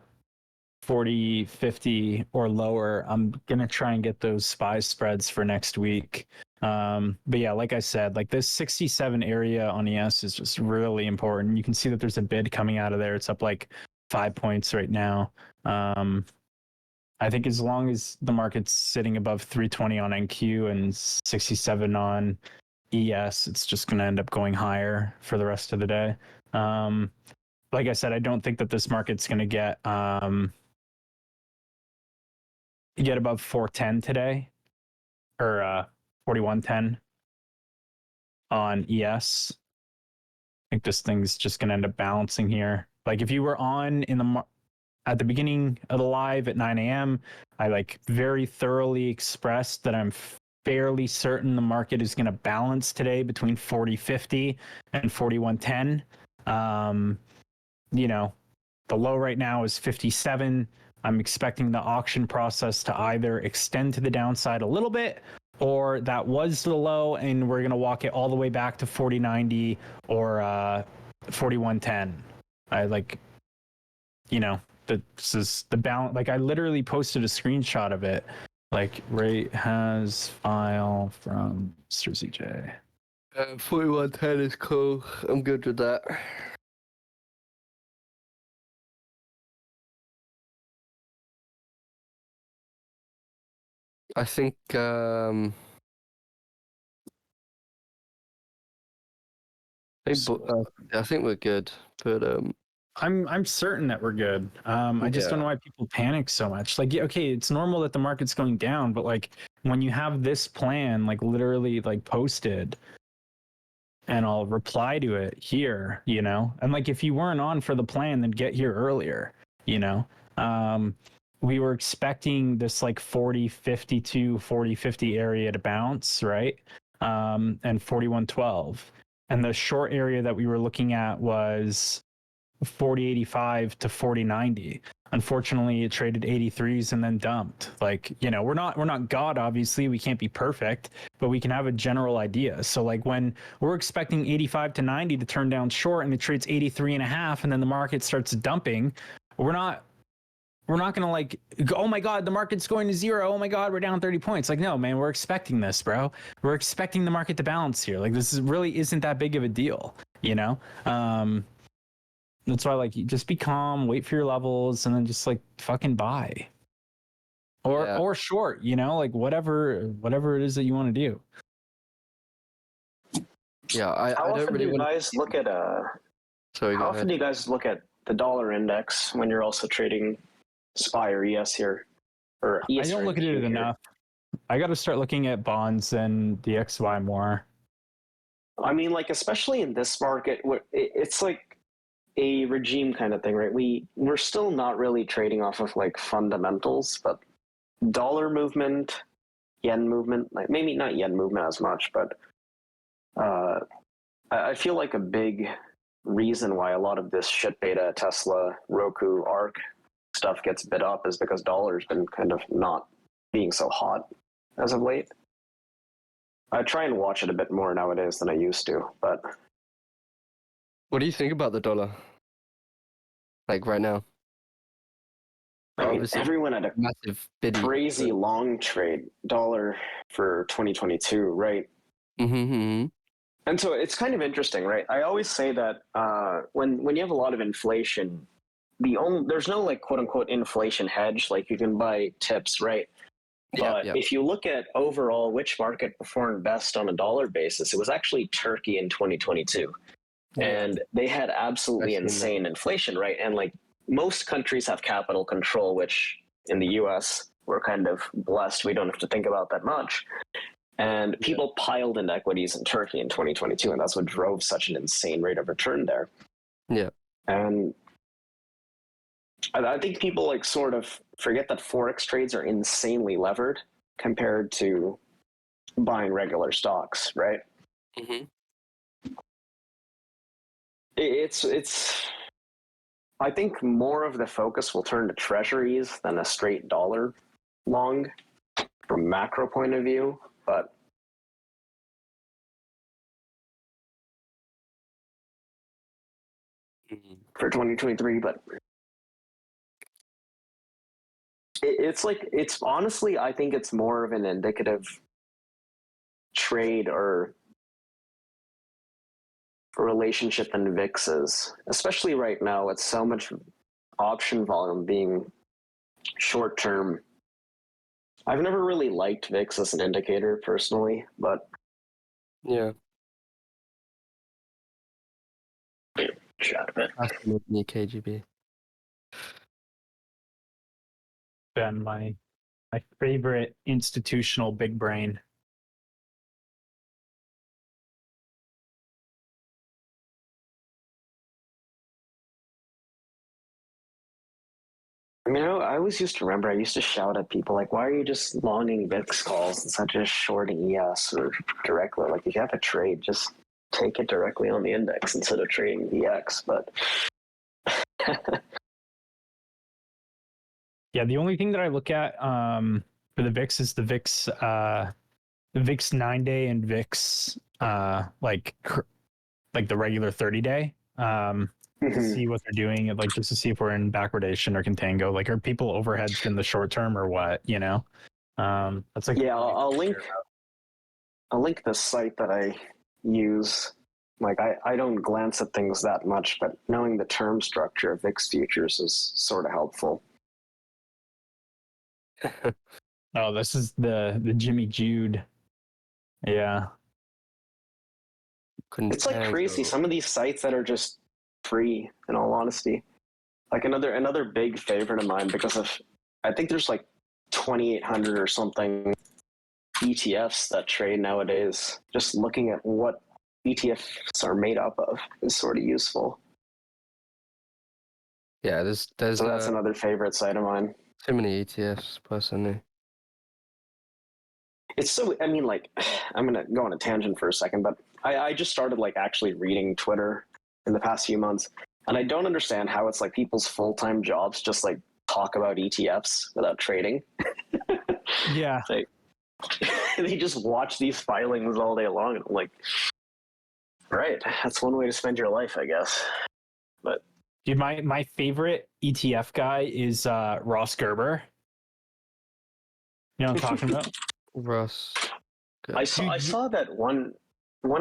40, 50 or lower, I'm gonna try and get those SPY spreads for next week. But yeah, like I said, like this 67 area on ES is just really important. You can see that there's a bid coming out of there. It's up like 5 points right now. I think as long as the market's sitting above 320 on NQ and 67 on ES, it's just going to end up going higher for the rest of the day. Like I said, I don't think that this market's going to get above 410 today or 4110 on ES. I think this thing's just going to end up balancing here. Like if you were on in the at the beginning of the live at 9 a.m., I like very thoroughly expressed that I'm fairly certain the market is going to balance today between 40.50 and 41.10. You know, the low right now is 57. I'm expecting the auction process to either extend to the downside a little bit, or that was the low and we're going to walk it all the way back to 40.90 or 41.10. I like, you know, this is the balance. Like I literally posted a screenshot of it. Like rate has file from Mr. ZJ. 4110 is cool. I'm good with that. I think I think we're good, but I'm certain that we're good. I just don't know why people panic so much. Like, yeah, okay, it's normal that the market's going down, but like when you have this plan, like literally like posted, and I'll reply to it here, you know, and like if you weren't on for the plan, then get here earlier, you know. We were expecting this like 40.52, 40.50 area to bounce, right? And 41.12, and the short area that we were looking at was 40.85 to 40.90. Unfortunately, it traded 83s and then dumped. Like, you know, we're not God, obviously. We can't be perfect, but we can have a general idea. So like when we're expecting 85 to 90 to turn down short and it trades 83.5 and then the market starts dumping, we're not going to like go, oh my God, the market's going to zero. Oh my God, we're down 30 points. Like, no, man, we're expecting this, bro. We're expecting the market to balance here. Like this really isn't that big of a deal, you know? That's why, like, just be calm, wait for your levels, and then just like fucking buy, or short. You know, like whatever it is that you want to do. Yeah, I don't really want. Guys look at Sorry, how often do you guys look at the dollar index when you're also trading SPY or ES here? Or ES I don't look at it enough. I got to start looking at bonds and DXY more. I mean, like especially in this market, it's like a regime kind of thing, right? We're still not really trading off of like fundamentals, but dollar movement, yen movement, like maybe not yen movement as much, but I feel like a big reason why a lot of this shit beta, Tesla, Roku, ARK stuff gets bid up is because dollar's been kind of not being so hot as of late. I try and watch it a bit more nowadays than I used to, but What do you think about the dollar? Like right now? I mean, Obviously, everyone had a massive bidding. crazy long trade dollar for 2022, right? Mm-hmm. And so it's kind of interesting, right? I always say that when you have a lot of inflation, there's no like quote unquote inflation hedge. Like you can buy tips, right? But if you look at overall which market performed best on a dollar basis, it was actually Turkey in 2022. And they had absolutely insane inflation, right? And like most countries have capital control, which in the US, we're kind of blessed. We don't have to think about that much. And people piled in equities in Turkey in 2022, and that's what drove such an insane rate of return there. Yeah. And I think people like sort of forget that Forex trades are insanely levered compared to buying regular stocks, right? Mm-hmm. It's I think more of the focus will turn to treasuries than a straight dollar long from a macro point of view, but for 2023, but it's honestly, I think it's more of an indicative trade or relationship than VIX is, especially right now with so much option volume being short term. I've never really liked VIX as an indicator personally, but Yeah. chat a bit. Fascinating KGB. Been my favorite institutional big brain. I mean, I always used to remember, I used to shout at people, like, why are you just longing VIX calls instead of just shorting ES or directly? Like, if you have a trade, just take it directly on the index instead of trading VX. But Yeah, the only thing that I look at for the VIX is the VIX 9-day and VIX like the regular 30-day. To see what they're doing, like just to see if we're in backwardation or contango. Like, are people overhedged in the short term or what? You know, that's like I'll link the site that I use. Like, I don't glance at things that much, but knowing the term structure of VIX futures is sort of helpful. Oh, this is the Jimmy Jude. Yeah, It's like crazy. Some of these sites that are just free, in all honesty. Like another big favorite of mine, because of, I think there's like 2,800 or something ETFs that trade nowadays. Just looking at what ETFs are made up of is sort of useful. Yeah, there's So that's another favorite site of mine. too many ETFs personally. It's so, I mean, like, I'm going to go on a tangent for a second, but I just started like actually reading Twitter in the past few months, and I don't understand how it's like people's full-time jobs just like talk about ETFs without trading. yeah. Like, they just watch these filings all day long, and I'm like, right, that's one way to spend your life, I guess. But Dude, my favorite ETF guy is Ross Gerber. You know what I'm talking about? Ross. I saw that one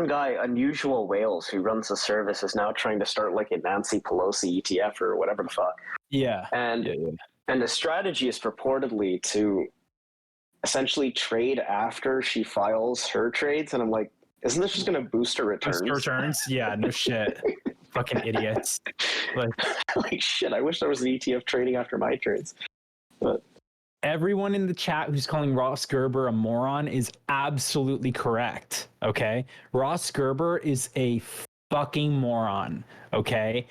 guy, Unusual Whales, who runs the service, is now trying to start like a Nancy Pelosi ETF or whatever the fuck. Yeah. And the strategy is purportedly to essentially trade after she files her trades. And I'm like, isn't this just going to boost her returns? Yeah, no shit. Fucking idiots. Like shit, I wish there was an ETF trading after my trades. But everyone in the chat who's calling Ross Gerber a moron is absolutely correct. Okay. Ross Gerber is a fucking moron. Okay.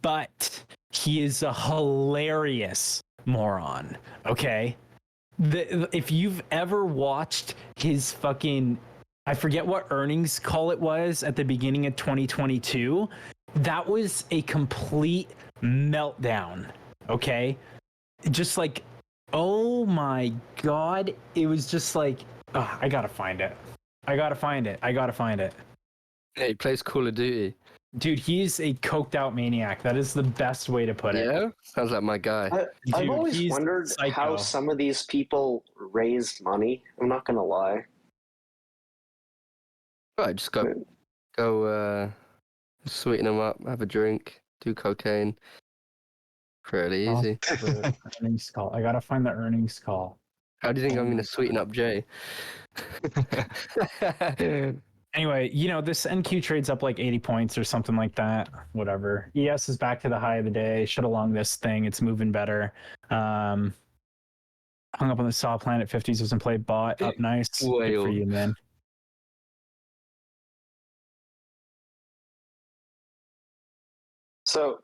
but he is a hilarious moron. Okay, if you've ever watched his fucking, I forget what earnings call it was at the beginning of 2022, that was a complete meltdown. Okay, just like, oh my god, it was just like, oh, I gotta find it. Yeah, he plays Call of Duty. Dude, he's a coked out maniac. That is the best way to put it. Yeah? Sounds like my guy. I've Dude, always he's wondered how psycho. some of these people raised money. I'm not gonna lie. Right, just go sweeten them up, have a drink, do cocaine. Pretty easy. The earnings call. I gotta find the earnings call. How do you think I'm going to sweeten up Jay? Anyway, this NQ trades up like 80 points or something like that. Whatever. ES is back to the high of the day. Should along this thing. It's moving better. Hung up on the saw planet 50s was in play. Bought up nice. Good for you, man. So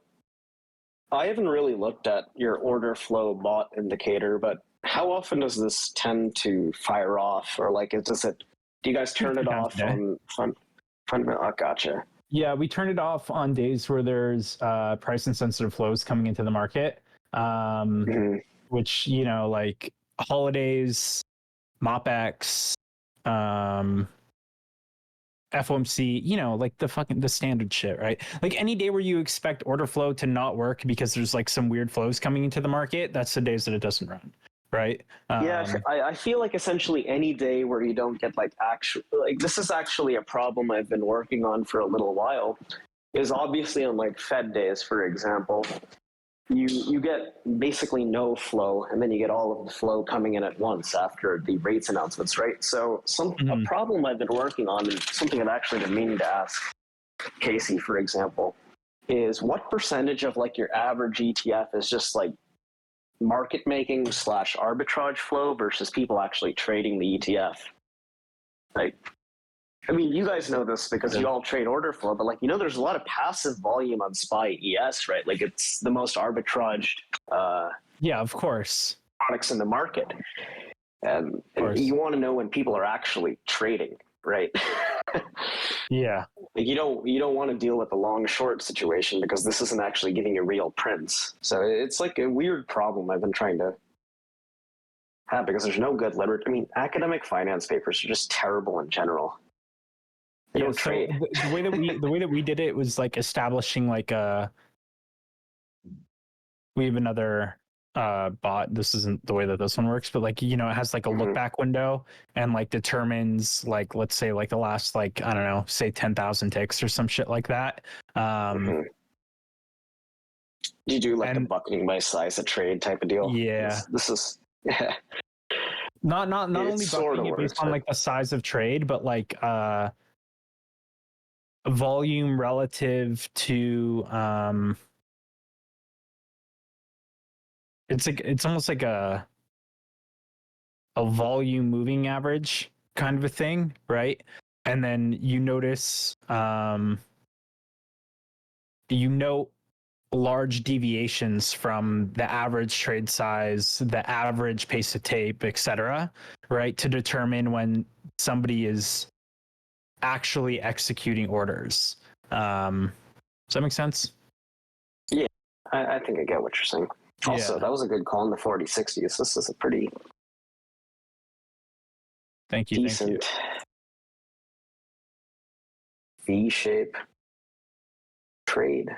I haven't really looked at your order flow bot indicator, but how often does this tend to fire off, or like, do you guys turn it off on fundamental? Oh, gotcha. Yeah, we turn it off on days where there's price insensitive flows coming into the market, which, like holidays, MOPEX, FOMC, like the standard shit, right? Like any day where you expect order flow to not work because there's like some weird flows coming into the market, that's the days that it doesn't run, right? I feel like essentially any day where you don't get this is actually a problem I've been working on for a little while, is obviously on like Fed days, for example, you get basically no flow, and then you get all of the flow coming in at once after the rates announcements, right? So a problem I've been working on, and something I've actually been meaning to ask Casey, for example, is what percentage of like your average ETF is just like market making / arbitrage flow versus people actually trading the ETF? Like, I mean, you guys know this because you all trade order flow, but like, there's a lot of passive volume on SPY ES, right? Like it's the most arbitraged yeah, of course, products in the market. And you want to know when people are actually trading, right? Yeah. Like you don't want to deal with the long short situation because this isn't actually giving you real prints. So it's like a weird problem I've been trying to have because there's no good literature. I mean, academic finance papers are just terrible in general. They don't trade. The way that we did it was like establishing like we have another bot. This isn't the way that this one works, but like, it has like a look back window and like determines like, let's say like the last, like, I don't know, say 10,000 ticks or some shit like that. You do like a bucketing by size of trade type of deal. Yeah. This is, yeah. Not only bucketing it based on like the size of trade, but like volume relative to it's almost like a volume moving average kind of a thing, right? And then you notice large deviations from the average trade size, the average pace of tape, etc., right, to determine when somebody is actually executing orders. Does that make sense? Yeah, I think I get what you're saying. Also, that was a good call in the 40-60s. This is a pretty decent V-shape trade.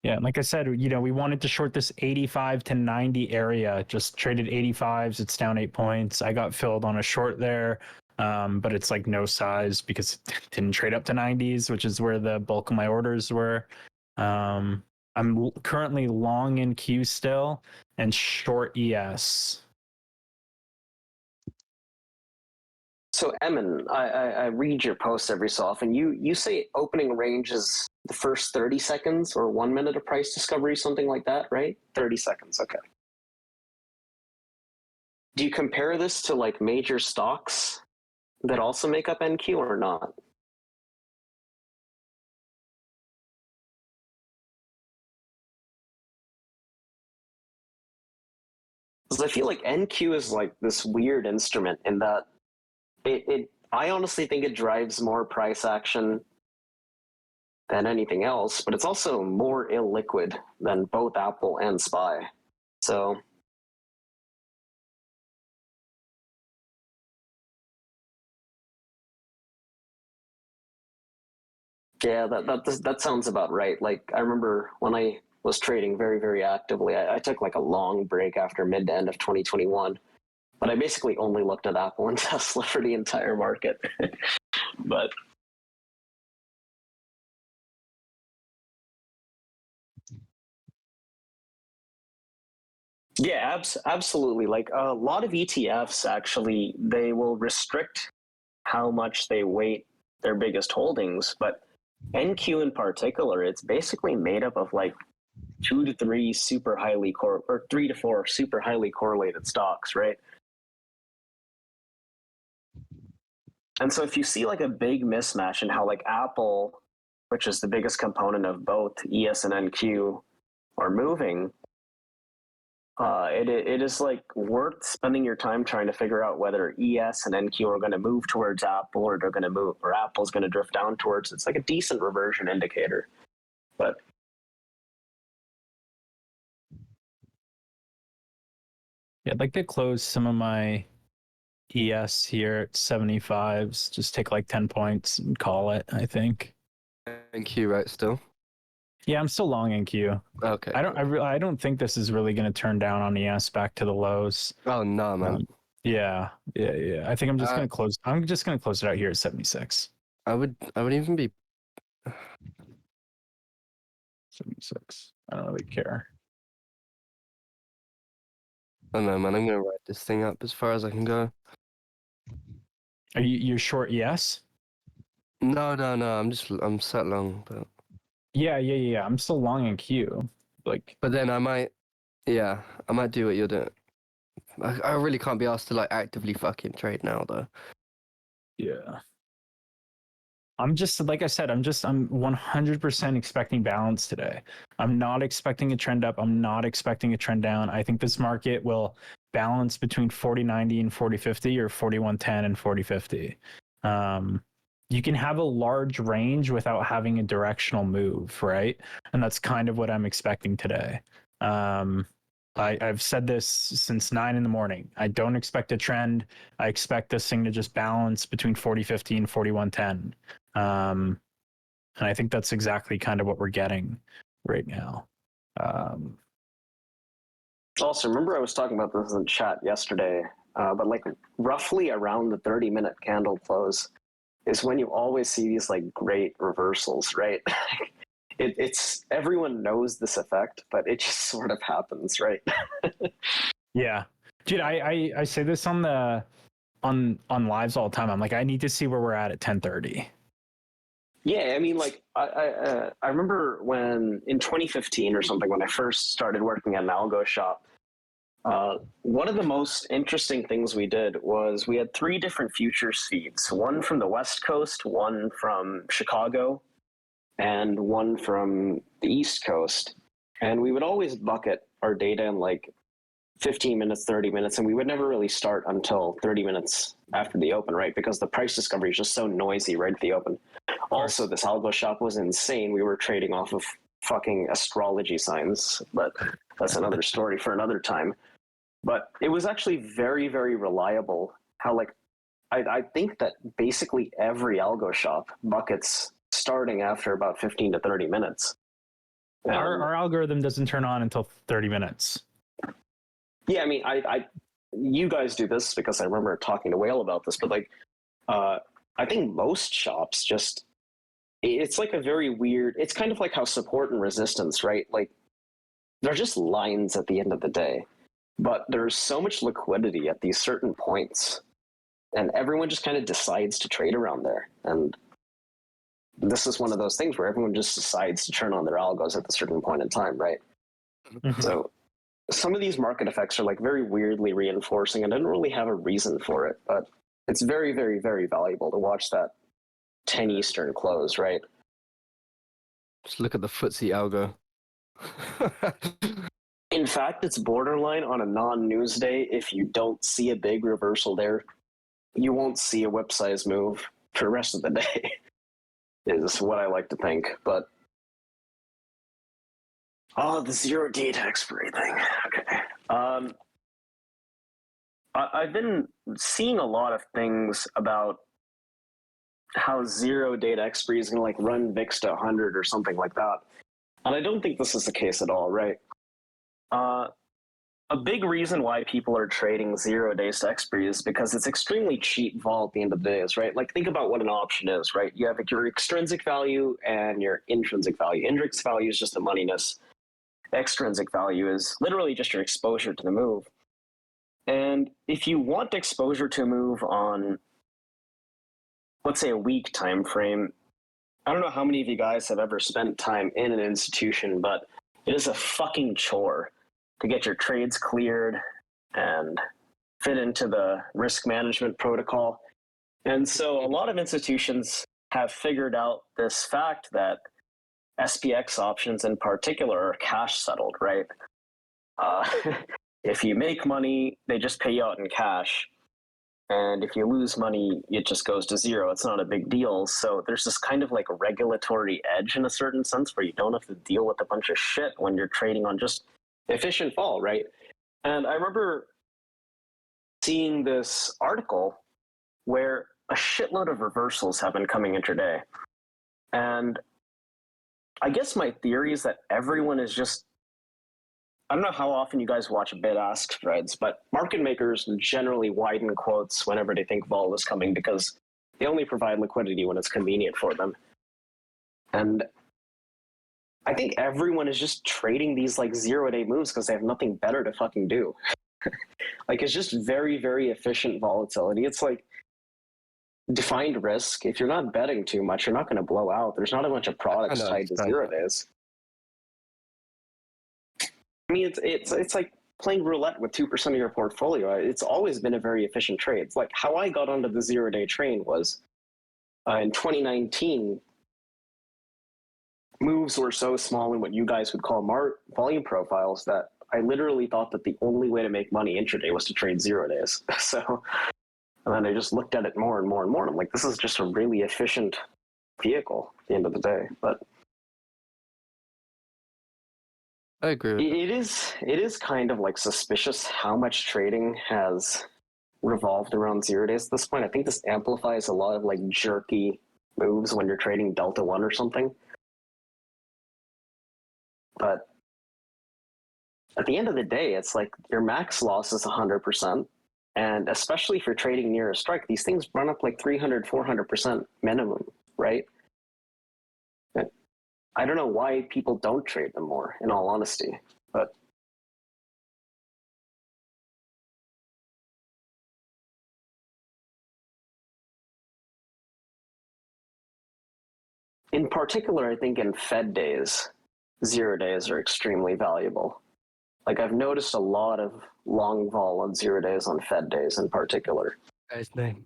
Yeah, and like I said, we wanted to short this 85 to 90 area. Just traded 85s. It's down 8 points. I got filled on a short there, but it's like no size because it didn't trade up to 90s, which is where the bulk of my orders were. I'm currently long in Q still and short ES. So, Emin, I read your posts every so often. You say opening range is the first 30 seconds or 1 minute of price discovery, something like that, right? 30 seconds, okay. Do you compare this to like major stocks that also make up NQ or not? Because I feel like NQ is like this weird instrument in that I honestly think it drives more price action than anything else, but it's also more illiquid than both Apple and SPY. So yeah, that sounds about right. Like I remember when I was trading very, very actively, I took like a long break after mid to end of 2021, but I basically only looked at Apple and Tesla for the entire market. But yeah, absolutely. Like a lot of ETFs actually, they will restrict how much they weight their biggest holdings, but NQ in particular, it's basically made up of like 2 to 3 super highly or 3 to 4 super highly correlated stocks, right? And so if you see like a big mismatch in how like Apple, which is the biggest component of both ES and NQ, are moving, it is like worth spending your time trying to figure out whether ES and NQ are going to move towards Apple or they're going to move, or Apple's going to drift down towards. It's like a decent reversion indicator, but Yeah, I'd like to close some of my ES here at 75s. Just take like 10 points and call it, I think. NQ, right? Still. Yeah, I'm still long NQ. Okay. I don't think this is really going to turn down on ES back to the lows. Oh no, man. Yeah. I think I'm just going to close. I'm just going to close it out here at 76. I would even be 76. I don't really care. I don't know, man. I'm gonna write this thing up as far as I can go. Are you're short ES? No. I'm set long, but Yeah. I'm still long NQ. but then I might do what you're doing. I really can't be asked to like actively fucking trade now though. Yeah. I'm just, like I said, I'm 100% expecting balance today. I'm not expecting a trend up. I'm not expecting a trend down. I think this market will balance between 40.90 and 40.50 or 41.10 and 40.50. You can have a large range without having a directional move, right? And that's kind of what I'm expecting today. I've said this since 9 a.m. I don't expect a trend. I expect this thing to just balance between 40.50 and 41.10. And I think that's exactly kind of what we're getting right now. Also, remember I was talking about this in chat yesterday, but like roughly around the 30-minute candle close is when you always see these like great reversals, right? It's everyone knows this effect, but it just sort of happens, right? Yeah, dude, I say this on lives all the time. I'm like, I need to see where we're at 10:30. Yeah, I mean, like I remember when in 2015 or something when I first started working at an algo shop. One of the most interesting things we did was we had 3 different futures feeds, one from the West Coast, one from Chicago, and one from the East Coast. And we would always bucket our data in like 15 minutes, 30 minutes, and we would never really start until 30 minutes after the open, right? Because the price discovery is just so noisy right at the open. Also, this algo shop was insane. We were trading off of fucking astrology signs, but that's another story for another time. But it was actually very, very reliable. How like I think that basically every algo shop buckets starting after about 15 to 30 minutes. Our algorithm doesn't turn on until 30 minutes. Yeah, I mean, you guys do this because I remember talking to Whale about this, but like, I think most shops just, it's like a very weird, it's kind of like how support and resistance, right? Like, they're just lines at the end of the day, but there's so much liquidity at these certain points, and everyone just kind of decides to trade around there. And this is one of those things where everyone just decides to turn on their algos at a certain point in time, right? Mm-hmm. So some of these market effects are like very weirdly reinforcing, and I don't really have a reason for it, but it's very, very, very valuable to watch that 10 Eastern close, right? Just look at the FTSE algo. In fact, it's borderline on a non-news day. If you don't see a big reversal there, you won't see a whip size move for the rest of the day, is what I like to think. But the 0 date expiry thing. Okay. I've been seeing a lot of things about how 0 date expiry is going to like run VIX to 100 or something like that. And I don't think this is the case at all, right? A big reason why people are trading 0 days to expiry is because it's extremely cheap vol at the end of the day, right? Like, think about what an option is, right? You have your extrinsic value and your intrinsic value. Intrinsic value is just the moneyness. Extrinsic value is literally just your exposure to the move. And if you want exposure to a move on, let's say, a week time frame, I don't know how many of you guys have ever spent time in an institution, but it is a fucking chore to get your trades cleared and fit into the risk management protocol. And so a lot of institutions have figured out this fact that SPX options in particular are cash settled, right? If you make money, they just pay you out in cash. And if you lose money, it just goes to 0. It's not a big deal. So there's this kind of like a regulatory edge in a certain sense where you don't have to deal with a bunch of shit when you're trading on just efficient fall, right? And I remember seeing this article where a shitload of reversals have been coming intraday. And I guess my theory is that everyone is just, I don't know how often you guys watch bid-ask spreads, but market makers generally widen quotes whenever they think vol is coming because they only provide liquidity when it's convenient for them. And I think everyone is just trading these like 0 day moves because they have nothing better to fucking do. Like, it's just very, very efficient volatility. It's like defined risk. If you're not betting too much, you're not going to blow out. There's not a bunch of products tied to 0 days. I mean, it's like playing roulette with 2% of your portfolio. It's always been a very efficient trade. It's like how I got onto the 0 day train was in 2019. Moves were so small in what you guys would call volume profiles that I literally thought that the only way to make money intraday was to trade 0 days. So, and then I just looked at it more and more and more. And I'm like, this is just a really efficient vehicle at the end of the day. But I agree with it is kind of like suspicious how much trading has revolved around 0 days at this point. I think this amplifies a lot of like jerky moves when you're trading Delta 1 or something. But at the end of the day, it's like your max loss is 100%. And especially if you're trading near a strike, these things run up like 300, 400% minimum, right? I don't know why people don't trade them more, in all honesty. But in particular, I think in Fed days, 0 days are extremely valuable. Like, I've noticed a lot of long vol on 0 days on Fed days in particular. guy's name.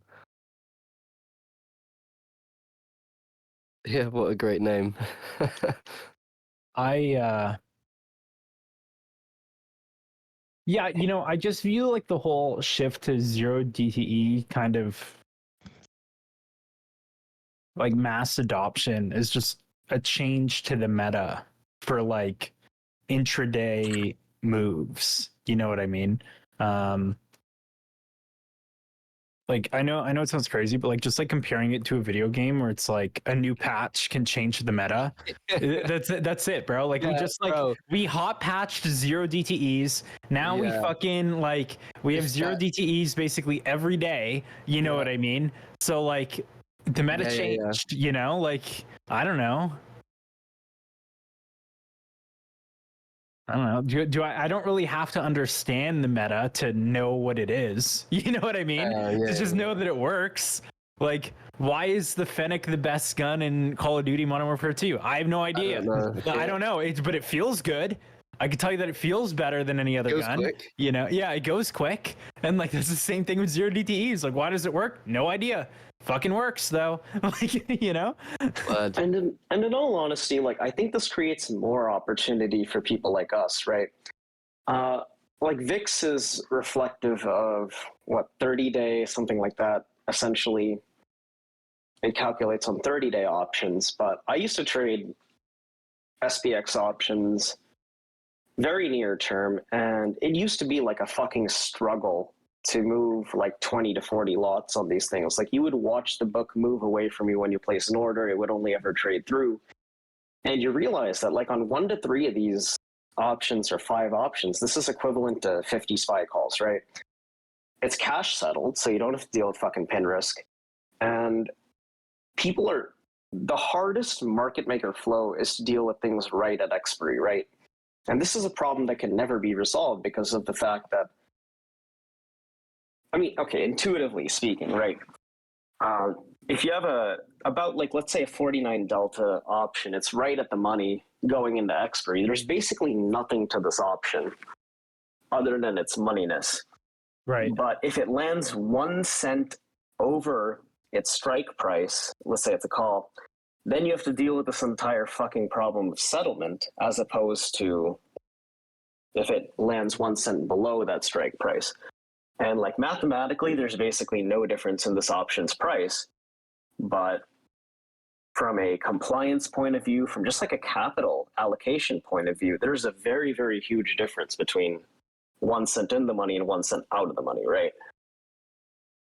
Yeah, what a great name. Yeah, I just view like the whole shift to 0 DTE kind of like mass adoption is just a change to the meta for like intraday moves. You know what I mean? Like I know it sounds crazy, but like just like comparing it to a video game where it's like a new patch can change the meta. That's it, bro. Like we just like we hot patched 0 DTEs. Now we fucking like we have 0 DTEs basically every day. You know what I mean? So like the meta changed, you know, like I don't know. I don't know. I don't really have to understand the meta to know what it is. You know what I mean? To just know that it works. Like, why is the Fennec the best gun in Call of Duty Modern Warfare 2? I have no idea. I don't know. But it feels good. I can tell you that it feels better than any other gun. Quick. You know? Yeah, it goes quick. And like that's the same thing with 0 DTEs. Like, why does it work? No idea. Fucking works though. Like, you know? And in all honesty, like I think this creates more opportunity for people like us, right? Like VIX is reflective of what 30-day, something like that. Essentially, it calculates on 30-day options. But I used to trade SPX options very near term, and it used to be like a fucking struggle to move like 20 to 40 lots on these things. Like you would watch the book move away from you when you place an order. It would only ever trade through. And you realize that like on 1 to 3 of these options or 5 options, this is equivalent to 50 SPY calls, right? It's cash settled, so you don't have to deal with fucking pin risk. And people are, the hardest market maker flow is to deal with things right at expiry, right? And this is a problem that can never be resolved because of the fact that, I mean, okay, intuitively speaking, right? If you have about like, let's say a 49 delta option, it's right at the money going into expiry. There's basically nothing to this option other than its moneyness. Right. But if it lands 1 cent over its strike price, let's say it's a call, then you have to deal with this entire fucking problem of settlement, as opposed to if it lands 1 cent below that strike price. And like mathematically, there's basically no difference in this option's price. But from a compliance point of view, from just like a capital allocation point of view, there's a very, very huge difference between 1 cent in the money and 1 cent out of the money, right?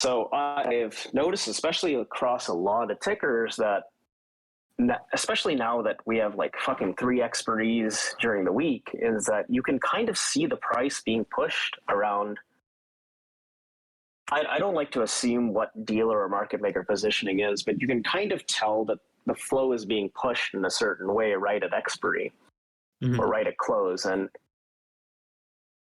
So I've noticed, especially across a lot of tickers, that especially now that we have like fucking 3 expiries during the week, is that you can kind of see the price being pushed around. I don't like to assume what dealer or market maker positioning is, but you can kind of tell that the flow is being pushed in a certain way right at expiry or right at close. And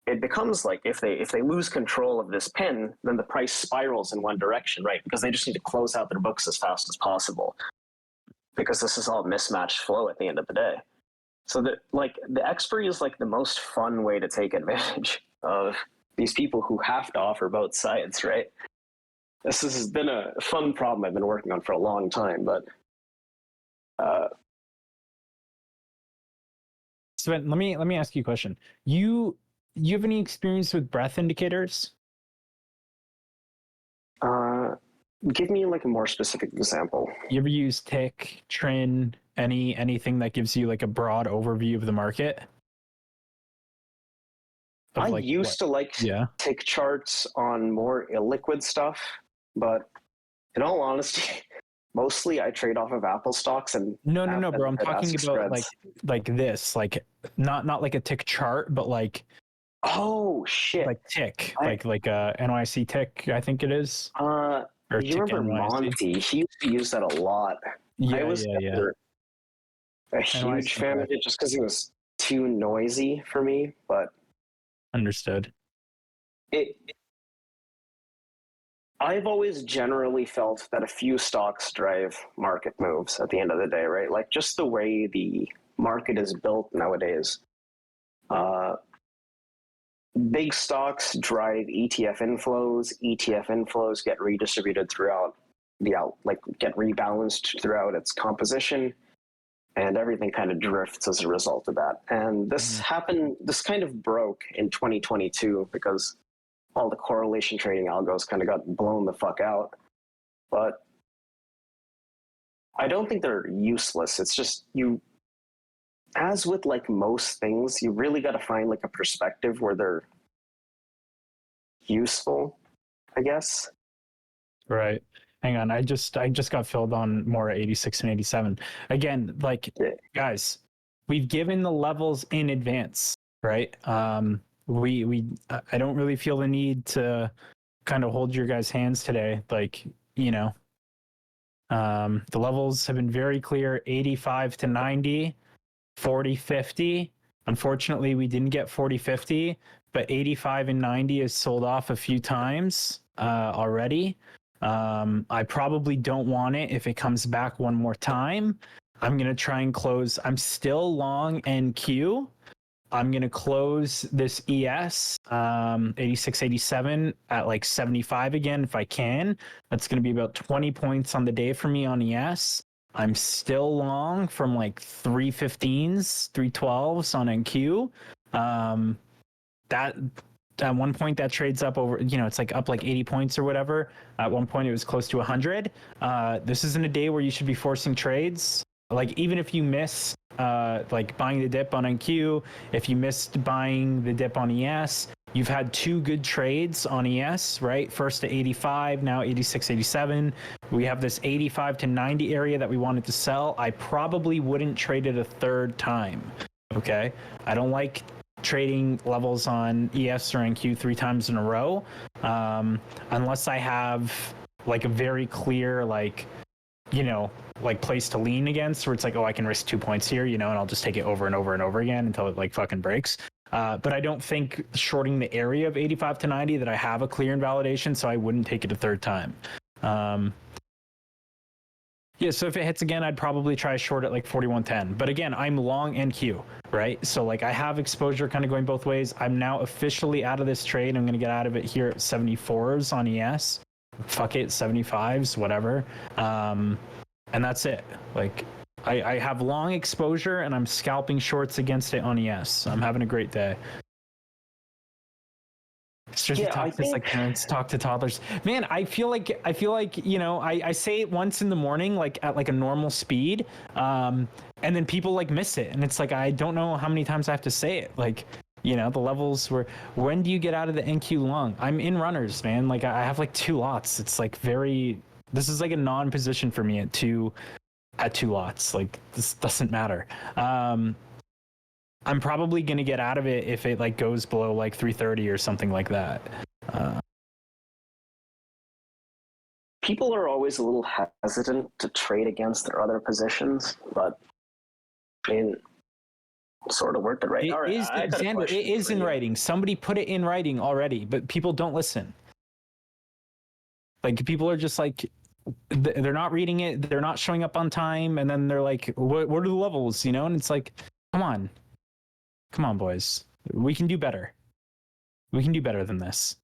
it becomes like if they lose control of this pin, then the price spirals in one direction, right? Because they just need to close out their books as fast as possible, because this is all mismatched flow at the end of the day. So that like the expiry is like the most fun way to take advantage of these people who have to offer both sides, right? This has been a fun problem I've been working on for a long time, but Sven, let me ask you a question. You have any experience with breath indicators? give me like a more specific example. You ever use tick, trend, anything that gives you like a broad overview of the market? I used to like tick charts on more illiquid stuff, but in all honesty, mostly I trade off of Apple stocks and no, bro. I'm talking about like this, like not like a tick chart, but like like tick, like a NYC tick, I think it is. Or you remember Monty? He used to use that a lot. I was never a huge fan of it just because it was too noisy for me, but understood. I've always generally felt that a few stocks drive market moves at the end of the day, right? Like just the way the market is built nowadays. Big stocks drive ETF inflows. ETF inflows get redistributed throughout get rebalanced throughout its composition, and everything kind of drifts as a result of that. And this kind of broke in 2022 because all the correlation trading algos kind of got blown the fuck out. But I don't think they're useless. It's just as with like most things, you really got to find like a perspective where they're useful, I guess. Right. Hang on. I just got filled on more at 86 and 87. Again, like guys, we've given the levels in advance, right? I don't really feel the need to kind of hold your guys' hands today. Like, the levels have been very clear: 85 to 90, 40, 50. Unfortunately, we didn't get 40, 50, but 85 and 90 is sold off a few times already. I probably don't want it if it comes back one more time. I'm going to try and close. I'm still long NQ. I'm going to close this ES 86, 87 at like 75 again if I can. That's going to be about 20 points on the day for me on ES. I'm still long from like 315s, 312s on NQ. that at one point that trades up over, it's like up like 80 points or whatever. At one point it was close to 100. This isn't a day where you should be forcing trades. Like even if you miss like buying the dip on NQ, if you missed buying the dip on ES, you've had two good trades on ES, right? First to 85, now 86, 87. We have this 85 to 90 area that we wanted to sell. I probably wouldn't trade it a third time. Okay. I don't like trading levels on ES or NQ 3 times in a row, unless I have like a very clear, like place to lean against, where it's like, oh, I can risk 2 points here, and I'll just take it over and over and over again until it like fucking breaks. But I don't think shorting the area of 85 to 90 that I have a clear invalidation, so I wouldn't take it a third time. Yeah, so if it hits again, I'd probably try short at like 41.10. But again, I'm long NQ, right? So like I have exposure kind of going both ways. I'm now officially out of this trade. I'm going to get out of it here at 74s on ES. Fuck it, 75s, whatever. And that's it. Like I have long exposure and I'm scalping shorts against it on ES. I'm having a great day. It's like parents talk to toddlers. Man, I feel like I say it once in the morning, like at like a normal speed, and then people like miss it, and it's like I don't know how many times I have to say it. Like, the levels where when do you get out of the NQ long? I'm in runners, man. Like I have like 2 lots. It's like this is like a non-position for me at two lots. Like this doesn't matter. I'm probably going to get out of it if it like goes below like 330 or something like that. People are always a little hesitant to trade against their other positions, but I mean, sort of worked it right. Xander, it is in writing. Somebody put it in writing already, but people don't listen. Like people are just like, they're not reading it. They're not showing up on time. And then they're like, what are the levels? And it's like, come on, boys. We can do better. We can do better than this.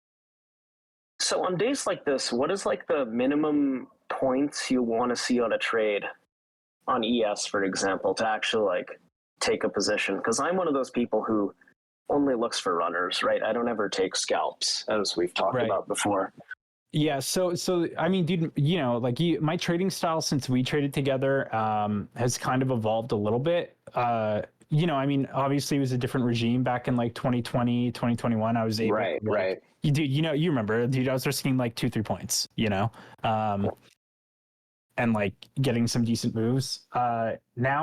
So on days like this, what is like the minimum points you want to see on a trade on ES, for example, to actually like take a position? Because I'm one of those people who only looks for runners, right? I don't ever take scalps, as we've talked about before. Yeah, so I mean, dude, my trading style since we traded together has kind of evolved a little bit. I mean, obviously it was a different regime back in like 2020, 2021. I was able right. You remember, dude, I was risking like 2-3 points, and like getting some decent moves. Now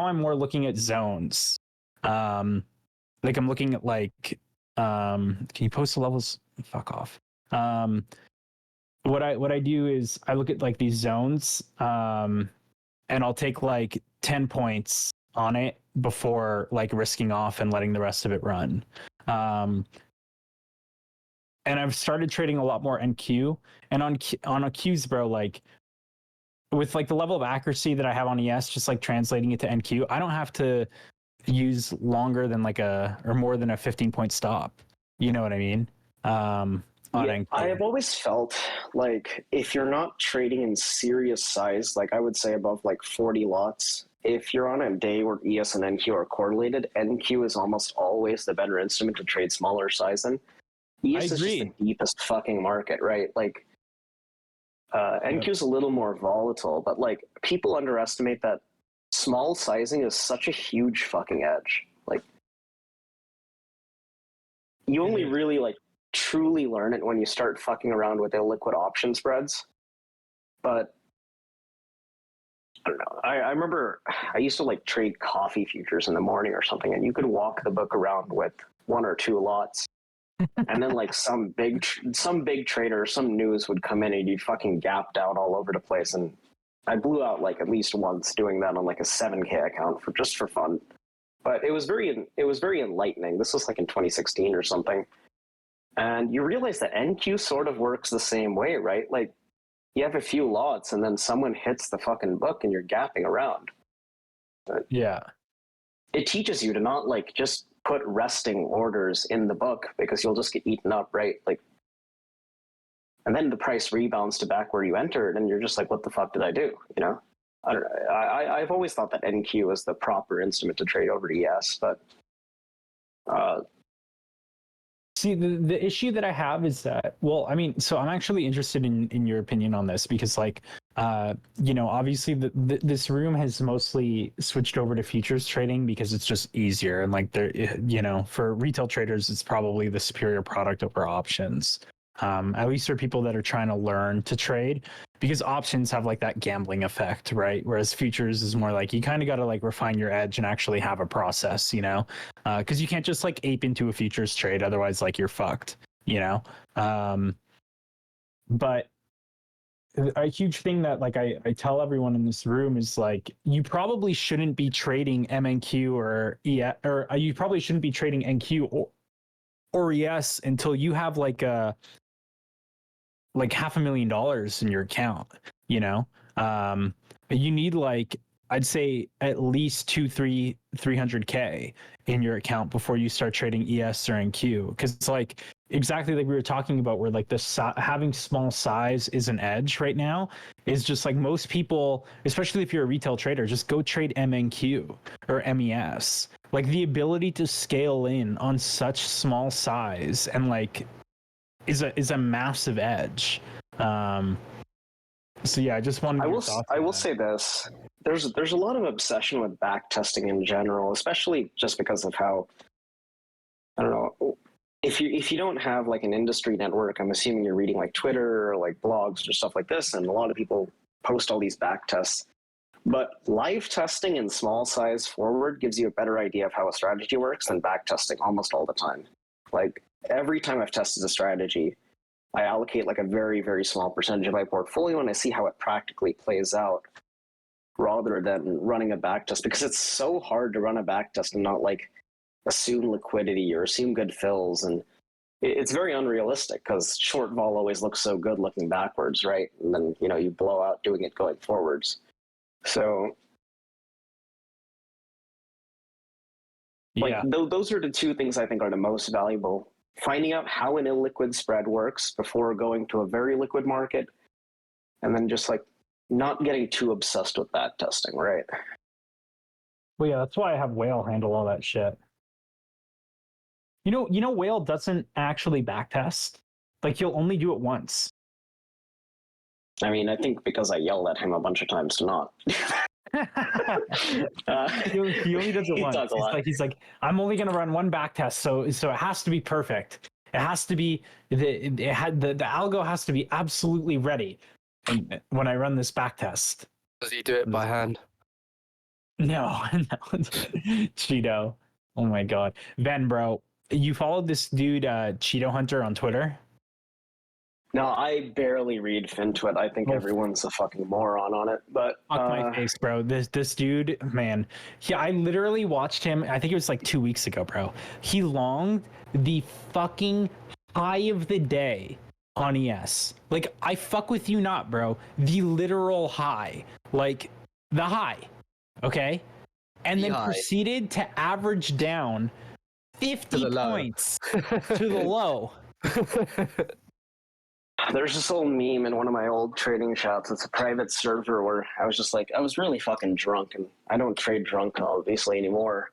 I'm more looking at zones. Like I'm looking at like, can you post the levels? Fuck off. What I do is I look at like these zones, and I'll take like 10 points on it before like risking off and letting the rest of it run. And I've started trading a lot more NQ, and on Qs, bro, like with like the level of accuracy that I have on ES, just like translating it to NQ, I don't have to use longer than like or more than a 15-point stop. You know what I mean? On NQ. I have always felt like if you're not trading in serious size, like I would say above like 40 lots, if you're on a day where ES and NQ are correlated, NQ is almost always the better instrument to trade smaller size in. ES is just the deepest fucking market, right? Like NQ is a little more volatile, but like people underestimate that small sizing is such a huge fucking edge. Like you only really like truly learn it when you start fucking around with illiquid option spreads. But I don't know. I remember I used to like trade coffee futures in the morning or something, and you could walk the book around with 1 or 2 lots. And then like some big trader, some news would come in and you'd fucking gap down all over the place. And I blew out like at least once doing that on like a 7K account for fun. But it was very enlightening. This was like in 2016 or something. And you realize that NQ sort of works the same way, right? Like you have a few lots and then someone hits the fucking book and you're gapping around. But yeah. It teaches you to not like just put resting orders in the book because you'll just get eaten up, right? Like, and then the price rebounds to back where you entered and you're just like, what the fuck did I do? I don't know. I've always thought that NQ is the proper instrument to trade over ES, but See, the issue that I have is that, well, I mean, so I'm actually interested in your opinion on this because, like, obviously this room has mostly switched over to futures trading because it's just easier. And like, for retail traders, it's probably the superior product over options. At least for people that are trying to learn to trade, because options have like that gambling effect, right? Whereas futures is more like you kind of got to like refine your edge and actually have a process, because you can't just like ape into a futures trade. Otherwise, like you're fucked, But a huge thing that like I tell everyone in this room is like you probably shouldn't be trading MNQ or ES, or you probably shouldn't be trading NQ or ES until you have like $500,000 in your account. You need like, I'd say at least 300K in your account before you start trading ES or NQ, because it's like exactly like we were talking about, where like having small size is an edge right now. Is just like most people, especially if you're a retail trader, just go trade MNQ or MES. Like the ability to scale in on such small size and like is a massive edge. So yeah, I just wanted. I will say this: there's a lot of obsession with back testing in general, especially just because of how, I don't know, if you don't have like an industry network, I'm assuming you're reading like Twitter or like blogs or stuff like this, and a lot of people post all these back tests. But live testing in small size forward gives you a better idea of how a strategy works than back testing almost all the time. Like every time I've tested a strategy, I allocate like a very, very small percentage of my portfolio and I see how it practically plays out rather than running a back test, because it's so hard to run a back test and not like assume liquidity or assume good fills. And it's very unrealistic because short vol always looks so good looking backwards, right? And then, you blow out doing it going forwards. So Yeah. those are the two things I think are the most valuable. Finding out how an illiquid spread works before going to a very liquid market, and then just like not getting too obsessed with back testing, right? Well, yeah, that's why I have Whale handle all that shit. Whale doesn't actually backtest. Like he'll only do it once. I mean, I think because I yelled at him a bunch of times to not. He only does it He once. talks a lot. He's like, I'm only gonna run one back test, so it has to be perfect. It has to be the algo has to be absolutely ready when I run this back test. Does he do it by hand? No. Cheeto. Oh my god. Ben, bro, you followed this dude Cheeto Hunter on Twitter? No, I barely read FinTwit. I think everyone's a fucking moron on it. But fuck my face, bro. This dude, man. I literally watched him. I think it was like 2 weeks ago, bro. He longed the fucking high of the day on ES. Like, I fuck with you not, bro. The literal high. Like, the high. Okay? And then proceeded to average down 50 points to the low. There's this old meme in one of my old trading shops. It's a private server where I was just like, I was really fucking drunk, and I don't trade drunk obviously anymore.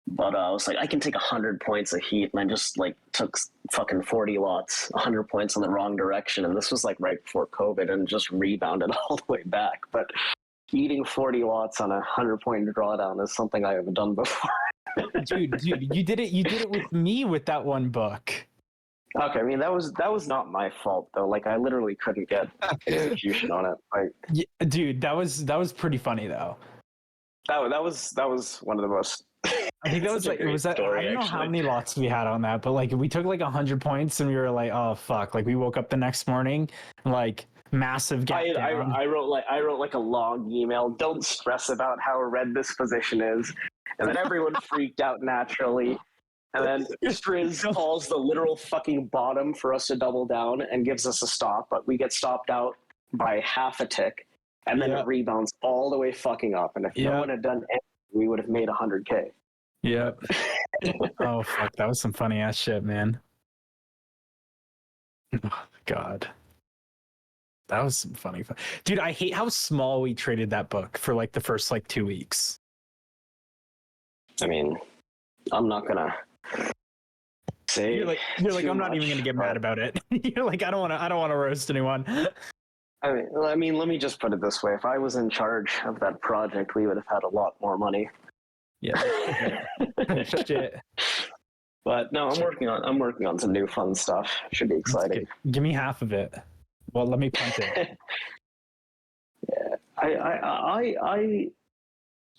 But I was like, I can take 100 points of heat, and I just like took fucking 40 lots, 100 points in the wrong direction. And this was like right before COVID, and just rebounded all the way back. But eating 40 lots on a 100-point drawdown is something I haven't done before. dude, you did it with me with that one book. Okay, I mean that was not my fault though. Like I literally couldn't get execution on it. Like, yeah, dude, that was pretty funny though. That was one of the most. I think that was like, it was that, I don't know how many lots we had on that, but like we took like 100 points and we were like, oh fuck! Like we woke up the next morning, like massive gap down. I wrote like a long email. Don't stress about how red this position is, and then everyone freaked out naturally. And then Striz calls the literal fucking bottom for us to double down and gives us a stop, but we get stopped out by half a tick, and then it rebounds all the way fucking up. And if no one had done anything, we would have made 100K. Yep. Oh fuck, that was some funny ass shit, man. Oh, God. That was some funny. Dude, I hate how small we traded that book for like the first like 2 weeks. I mean, I'm not gonna say. You're like, too I'm not even much, gonna get but- mad about it. You're like, I don't want to roast anyone. I mean, let me just put it this way: if I was in charge of that project, we would have had a lot more money. Yeah. Shit. But no, I'm working on some new fun stuff. Should be exciting. Give me half of it. Well, let me punt it.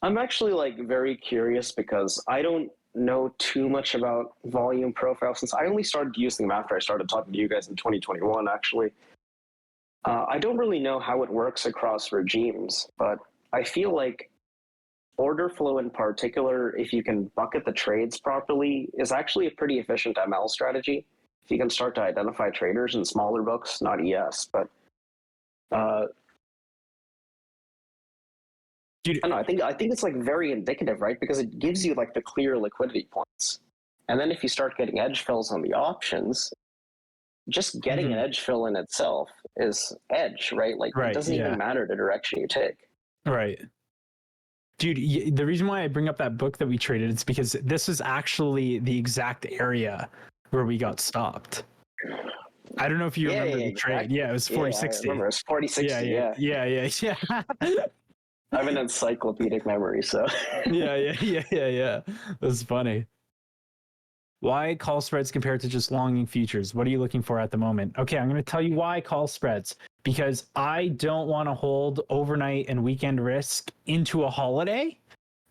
I'm actually like very curious because I don't know too much about volume profiles since I only started using them after I started talking to you guys in 2021. Actually, I don't really know how it works across regimes, but I feel like order flow in particular, if you can bucket the trades properly, is actually a pretty efficient ML strategy. If you can start to identify traders in smaller books, not ES, but Dude, I don't know, I think it's like very indicative, right? Because it gives you like the clear liquidity points. And then if you start getting edge fills on the options, just getting an edge fill in itself is edge, right? Like Right, it doesn't yeah. even matter the direction you take. right. Dude, the reason why I bring up that book that we traded is because this is actually the exact area where we got stopped. I don't know if you remember the trade. Exactly. Yeah, it was 4060. I remember. It's 4060, yeah. Yeah. I have an encyclopedic memory, so. Yeah. That's funny. Why call spreads compared to just longing futures? What are you looking for at the moment? Okay, I'm going to tell you why call spreads. Because I don't want to hold overnight and weekend risk into a holiday.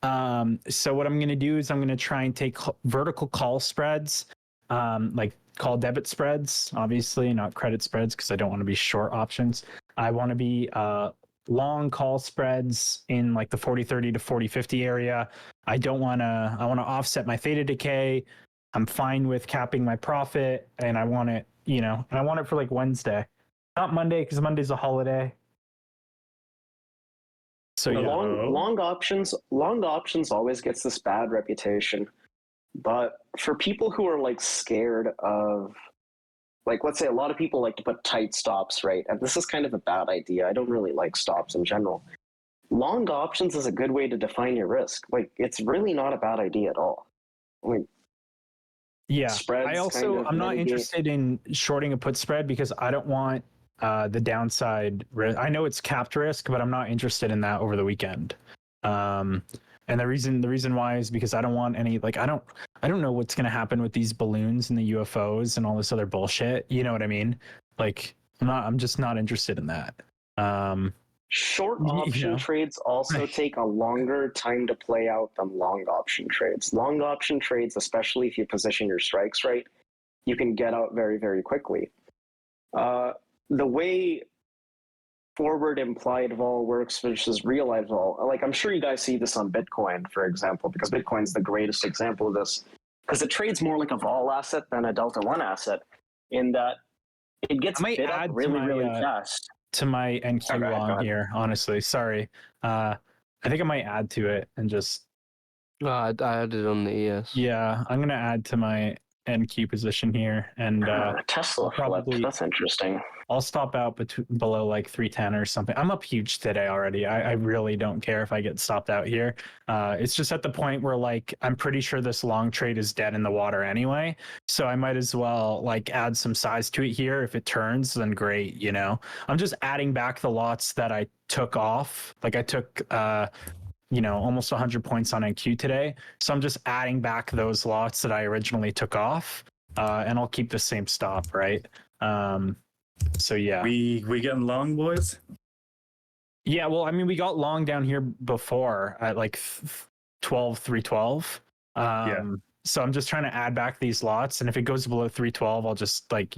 So what I'm going to do is I'm going to try and take vertical call spreads, like call debit spreads, obviously, not credit spreads, because I don't want to be short options. I want to be long call spreads in like the 40-30 to 40-50 area. I want to offset my theta decay. I'm fine with capping my profit, and I want it, and I want it for like Wednesday, not Monday, because Monday's a holiday. So yeah. Long options always gets this bad reputation. But for people who are like scared of, like, let's say a lot of people like to put tight stops, right? And this is kind of a bad idea. I don't really like stops in general. Long options is a good way to define your risk. Like, it's really not a bad idea at all. I mean, yeah. spreads I'm not mitigate. interested in shorting a put spread because I don't want the downside risk. I know it's capped risk, but I'm not interested in that over the weekend. And the reason why is because I don't want any, like, I don't know what's going to happen with these balloons and the UFOs and all this other bullshit. You know what I mean? Like, I'm just not interested in that. Short option trades also take a longer time to play out than long option trades. Long option trades, especially if you position your strikes right, you can get out very, very quickly. The way forward implied vol works versus realized vol, like, I'm sure you guys see this on Bitcoin, for example, because Bitcoin's the greatest example of this, because it trades more like a vol asset than a delta 1 asset, in that it gets bid up really, really fast. To my NQ long here, honestly. Sorry. I think I might add to it and just. I added on the ES. Yeah, I'm gonna add to my NQ position here, and Tesla probably flipped. That's interesting. I'll stop out below like 310 or something. I'm up huge today already. I really don't care if I get stopped out here. It's just at the point where, like, I'm pretty sure this long trade is dead in the water anyway. So I might as well like add some size to it here. If it turns, then great. I'm just adding back the lots that I took off. Like I took almost 100 points on NQ today. So I'm just adding back those lots that I originally took off, and I'll keep the same stop, right? So yeah. We getting long, boys? Yeah, well, I mean, we got long down here before at like 312. So I'm just trying to add back these lots, and if it goes below 312, I'll just like,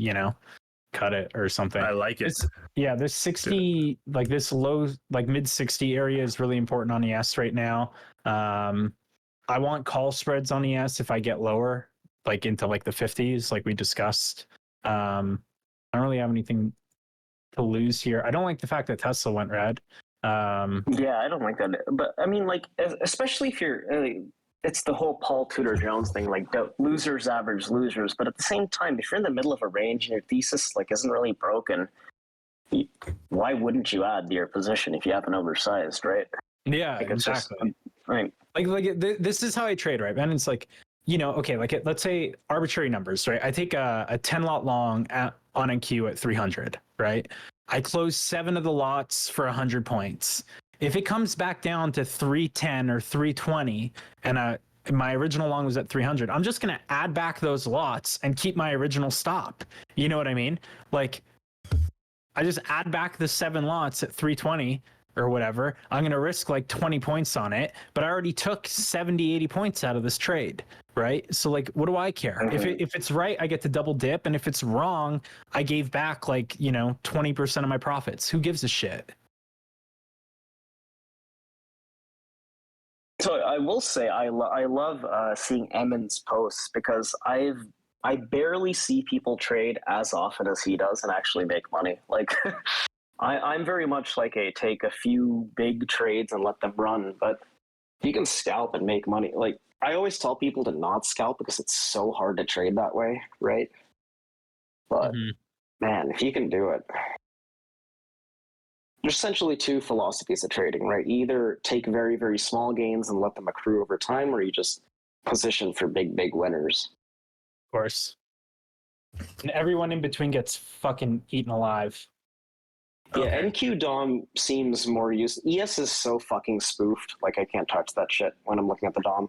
cut it or something. I like it. This 60, like this low, like mid 60 area is really important on ES right now. I want call spreads on ES if I get lower, like into like the 50s, like we discussed. I don't really have anything to lose here. I don't like the fact that Tesla went red. Yeah, I don't like that. But I mean, like, especially if you're, it's the whole Paul Tudor Jones thing, like losers average losers. But at the same time, if you're in the middle of a range and your thesis like isn't really broken, why wouldn't you add to your position if you have an oversized, right? Yeah, like, exactly. Right. Like this is how I trade, right, man? It's like okay, like let's say arbitrary numbers, right? I take a 10 lot long on NQ at 300, right? I close 7 of the lots for 100 points. If it comes back down to 310 or 320 and my original long was at 300, I'm just going to add back those lots and keep my original stop. You know what I mean? Like, I just add back the 7 lots at 320 or whatever. I'm going to risk like 20 points on it, but I already took 70, 80 points out of this trade, right? So like, what do I care? Mm-hmm. If it's right, I get to double dip. And if it's wrong, I gave back like, 20% of my profits. Who gives a shit? So I will say I love seeing Emin's posts because I barely see people trade as often as he does and actually make money. Like I'm very much like take a few big trades and let them run, but you can scalp and make money. Like I always tell people to not scalp because it's so hard to trade that way, right? But man, if you can do it. There's essentially 2 philosophies of trading, right? You either take very, very small gains and let them accrue over time, or you just position for big, big winners. Of course. And everyone in between gets fucking eaten alive. Yeah, NQ DOM seems more used. ES is so fucking spoofed. Like, I can't touch that shit when I'm looking at the DOM.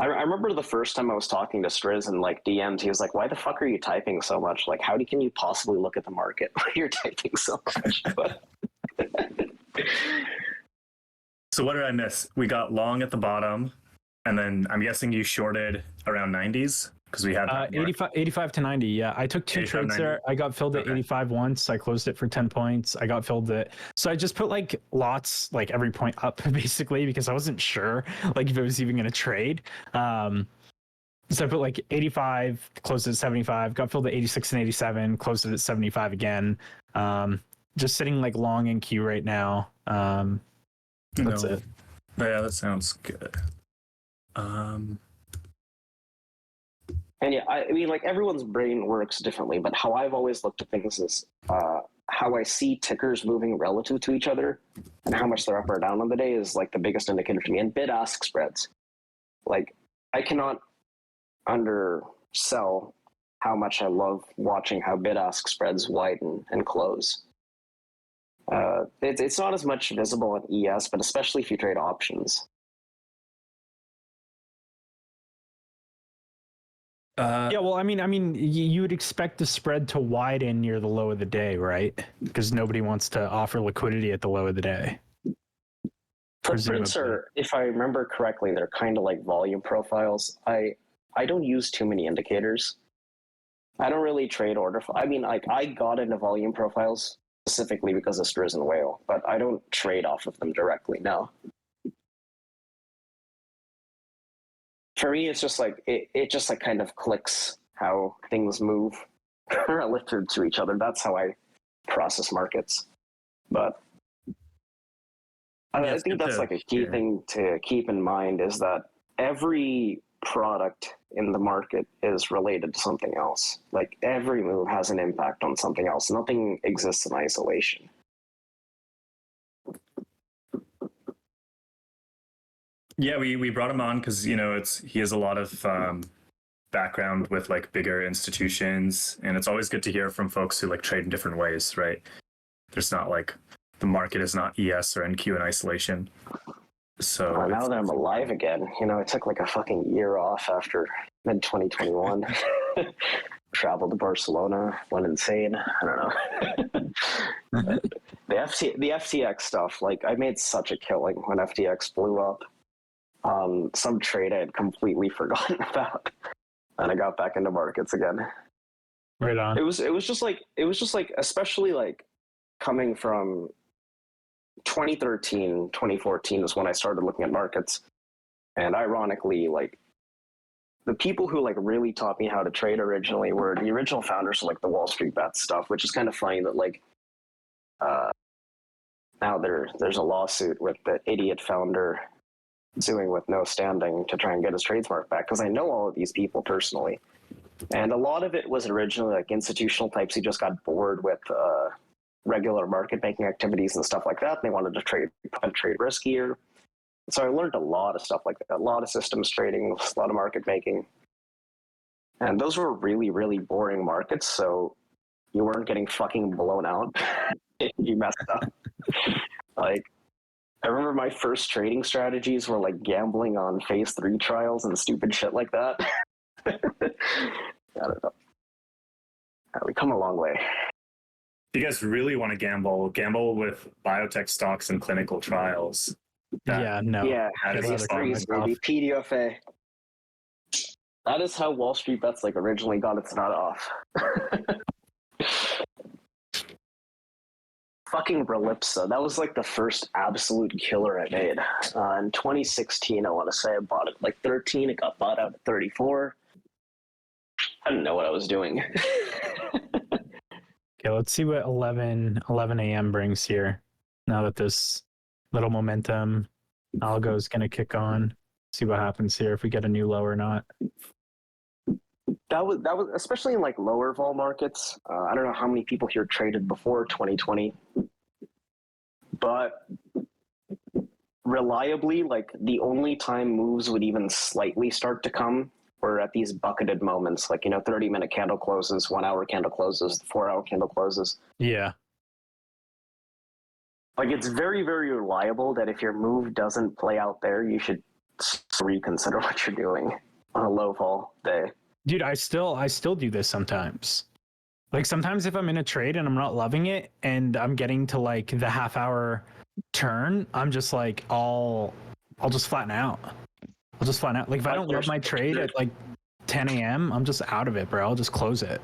I remember the first time I was talking to Striz and like DM'd, he was like, why the fuck are you typing so much? Like, how can you possibly look at the market when you're typing so much? But So what did I miss? We got long at the bottom, and then I'm guessing you shorted around 90s because we had 85 to 90. Yeah, I took 2 trades 90. there. I got filled at 85 once. I closed it for 10 points. I got filled at, so I just put like lots, like every point up basically, because I wasn't sure like if it was even going to trade. So I put like 85, closed it at 75, got filled at 86 and 87, closed it at 75 again. Just sitting like long in queue right now. That's it. Yeah, that sounds good. And yeah, I mean, like everyone's brain works differently, but how I've always looked at things is how I see tickers moving relative to each other and how much they're up or down on the day is like the biggest indicator to me. And bid-ask spreads. Like, I cannot undersell how much I love watching how bid-ask spreads widen and close. It's not as much visible in ES, but especially if you trade options. Yeah, well, I mean, you would expect the spread to widen near the low of the day, right? Because nobody wants to offer liquidity at the low of the day. Footprints are, if I remember correctly, they're kind of like volume profiles. I don't use too many indicators. I don't really trade order. I mean, like I got into volume profiles specifically because of Striz and Whale, but I don't trade off of them directly. No. For me, it's just like it just like kind of clicks how things move relative to each other. That's how I process markets. But I think that's like a key thing to keep in mind is that every product in the market is related to something else. Like every move has an impact on something else. Nothing exists in isolation. Yeah, we brought him on because he has a lot of background with like bigger institutions, and it's always good to hear from folks who like trade in different ways, right? There's not like the market is not ES or NQ in isolation. So now that I'm alive again, it took like a fucking year off after mid 2021. Traveled to Barcelona, went insane. I don't know. The FTX stuff, like I made such a killing when FTX blew up. Some trade I had completely forgotten about, and I got back into markets again. Right on. It was just like especially like coming from 2013, 2014 is when I started looking at markets, and ironically, like the people who like really taught me how to trade originally were the original founders of like the Wall Street Bets stuff, which is kind of funny that like now there's a lawsuit with the idiot founder suing with no standing to try and get his trademark back, because I know all of these people personally, and a lot of it was originally like institutional types who just got bored with regular market making activities and stuff like that, and they wanted to trade riskier. So I learned a lot of stuff like that, a lot of systems trading, a lot of market making. And those were really, really boring markets, so you weren't getting fucking blown out if you messed up. Like, I remember my first trading strategies were like gambling on phase 3 trials and stupid shit like that. I don't know. We come a long way. If you guys really want to gamble with biotech stocks and clinical trials. Yeah, no. Yeah, that is phase a 3 fun baby, PDFA. That is how Wall Street Bets like originally got its nut off. Fucking Relipsa. That was like the first absolute killer I made. In 2016, I want to say I bought it like 13. It got bought out at 34. I didn't know what I was doing. Okay, let's see what 11 a.m. brings here. Now that this little momentum algo is going to kick on. See what happens here, if we get a new low or not. That was especially in like lower vol markets. I don't know how many people here traded before 2020, but reliably, like the only time moves would even slightly start to come were at these bucketed moments, like, 30-minute candle closes, 1 hour candle closes, 4 hour candle closes. Yeah. Like, it's very, very reliable that if your move doesn't play out there, you should reconsider what you're doing on a low vol day. Dude, I still do this sometimes. Like sometimes if I'm in a trade and I'm not loving it and I'm getting to like the half hour turn, I'm just like I'll just flatten out. I'll just flatten out. Like if I don't love my trade at like 10 a.m., I'm just out of it, bro. I'll just close it.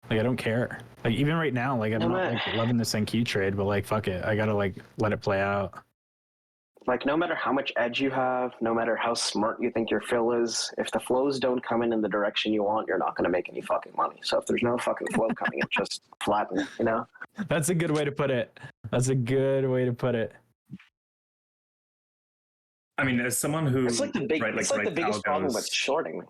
Like I don't care. Like even right now, like I'm not like loving this NQ trade, but like fuck it. I gotta like let it play out. Like, no matter how much edge you have, no matter how smart you think your fill is, if the flows don't come in the direction you want, you're not going to make any fucking money. So if there's no fucking flow coming in, just flatten, That's a good way to put it. That's a good way to put it. I mean, as someone who It's like the biggest problem with shorting.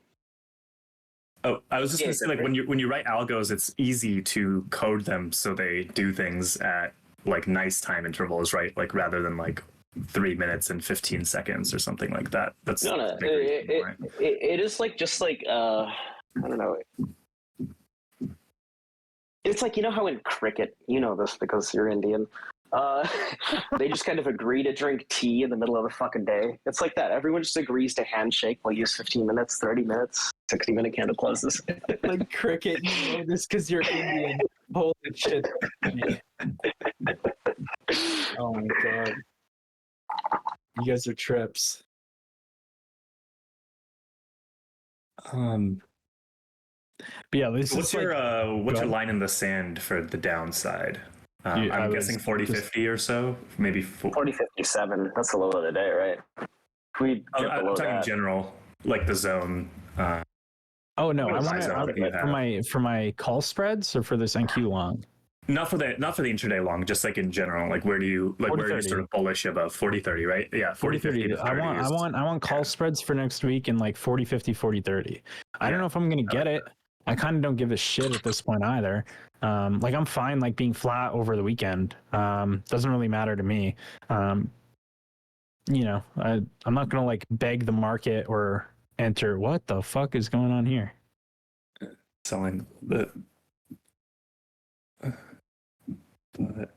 Oh, I was just going to say, like, when you write algos, it's easy to code them so they do things at like nice time intervals, right? Like rather than like 3 minutes and 15 seconds or something like that. That's no. It is like just like I don't know. It's like, how in cricket, you know this because you're Indian. They just kind of agree to drink tea in the middle of the fucking day. It's like that. Everyone just agrees to handshake. We'll use 15 minutes, 30 minutes, 60-minute candle closes. Like cricket, you know this because you're Indian. Holy shit. Oh my god. You guys are trips. But yeah, this what's your line in the sand for the downside? I'm guessing 40-50 or so, maybe 40-57. That's the low of the day, right? I'm talking general, like the zone. Oh no, I want for my call spreads or for this NQ long. Not for the intraday long, just like in general. Like where are you sort of bullish above 40-30, right? Yeah, 40-50. I want call spreads for next week in like 40-50, 40-30. I don't know if I'm gonna get it. I kind of don't give a shit at this point either. Like I'm fine like being flat over the weekend. Doesn't really matter to me. I'm not gonna like beg the market or enter. What the fuck is going on here? Selling the. But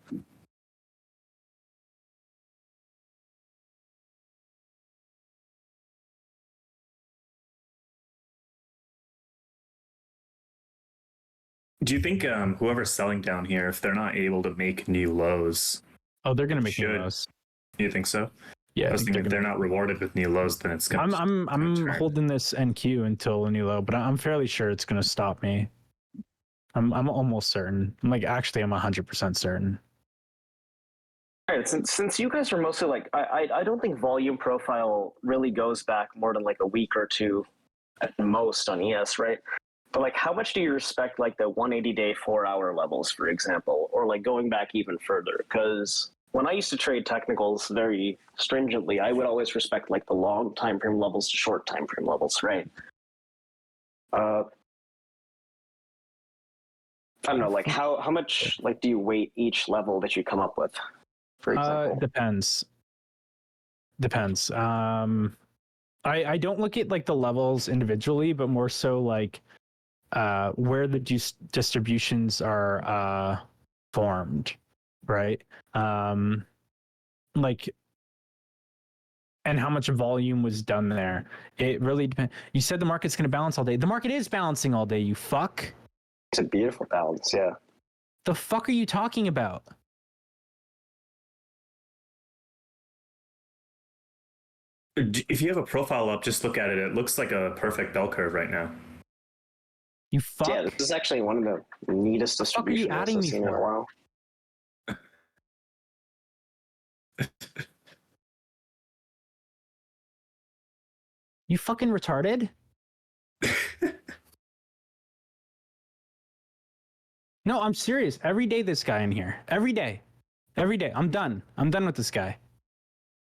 do you think whoever's selling down here, if they're not able to make new lows, they're gonna make new lows? You think so? Yeah, I was thinking if they're not rewarded with new lows, then it's gonna. I'm holding this NQ until a new low, but I'm fairly sure it's gonna stop me. I'm almost certain. I'm 100% certain. All right, since you guys are mostly like, I don't think volume profile really goes back more than like a week or two at most on ES, right? But like, how much do you respect like the 180-day 4-hour levels, for example, or like going back even further? Because when I used to trade technicals very stringently, I would always respect like the long time frame levels to short time frame levels, right? I don't know, like how much like do you weight each level that you come up with, for example? Depends. Depends. I don't look at like the levels individually, but more so like where the distributions are formed, right? Like, and how much volume was done there. It really depends. You said the market's going to balance all day. The market is balancing all day, you fuck. It's a beautiful balance, yeah. The fuck are you talking about? If you have a profile up, just look at it. It looks like a perfect bell curve right now. You fuck. Yeah, this is actually one of the neatest The fuck are you distributions adding I've me seen in a for? while. You fucking retarded? No, I'm serious. Every day this guy in here. Every day. Every day. I'm done. I'm done with this guy.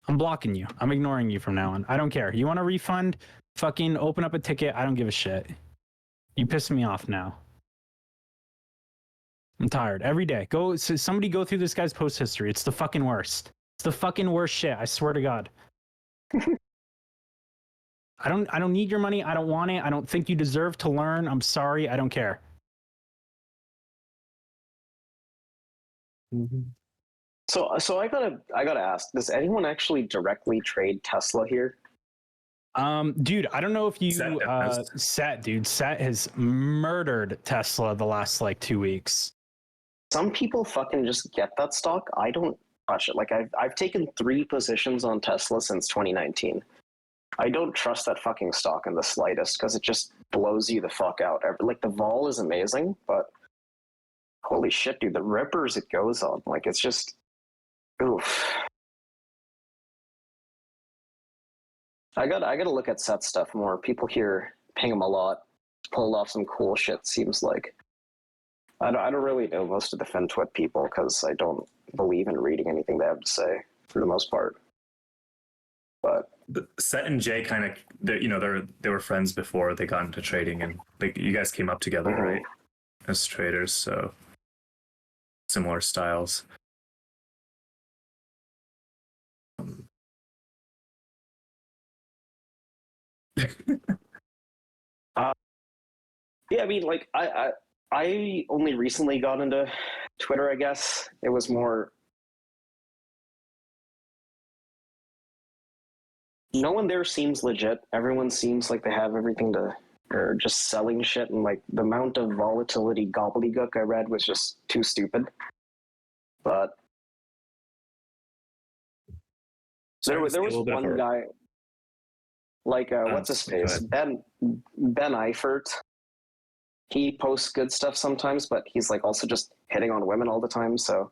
I'm blocking you. I'm ignoring you from now on. I don't care. You want a refund? Fucking open up a ticket. I don't give a shit. You piss me off now. I'm tired. Every day. Somebody go through this guy's post history. It's the fucking worst. It's the fucking worst shit. I swear to God. I don't need your money. I don't want it. I don't think you deserve to learn. I'm sorry. I don't care. So I gotta ask, does anyone actually directly trade Tesla here? Dude, I don't know if you Set Set has murdered Tesla the last like 2 weeks. Some people fucking just get that stock. I don't touch it. Like I've taken 3 positions on Tesla since 2019. I don't trust that fucking stock in the slightest because it just blows you the fuck out. Like the vol is amazing, but holy shit, dude, the rippers it goes on, like it's just oof. I gotta look at Set stuff more. People here ping him a lot. Pulled off some cool shit. Seems like I don't really know most of the FinTwit people because I don't believe in reading anything they have to say for the most part. But Set and Jay kind of, they were friends before they got into trading, and you guys came up together, right, as traders, so similar styles. yeah, I mean, like I only recently got into Twitter. I guess it was more. No one there seems legit. Everyone seems like they have everything to, or just selling shit, and like the amount of volatility gobbledygook I read was just too stupid. But there was one guy, like what's his face, Ben Eifert. He posts good stuff sometimes, but he's like also just hitting on women all the time. So.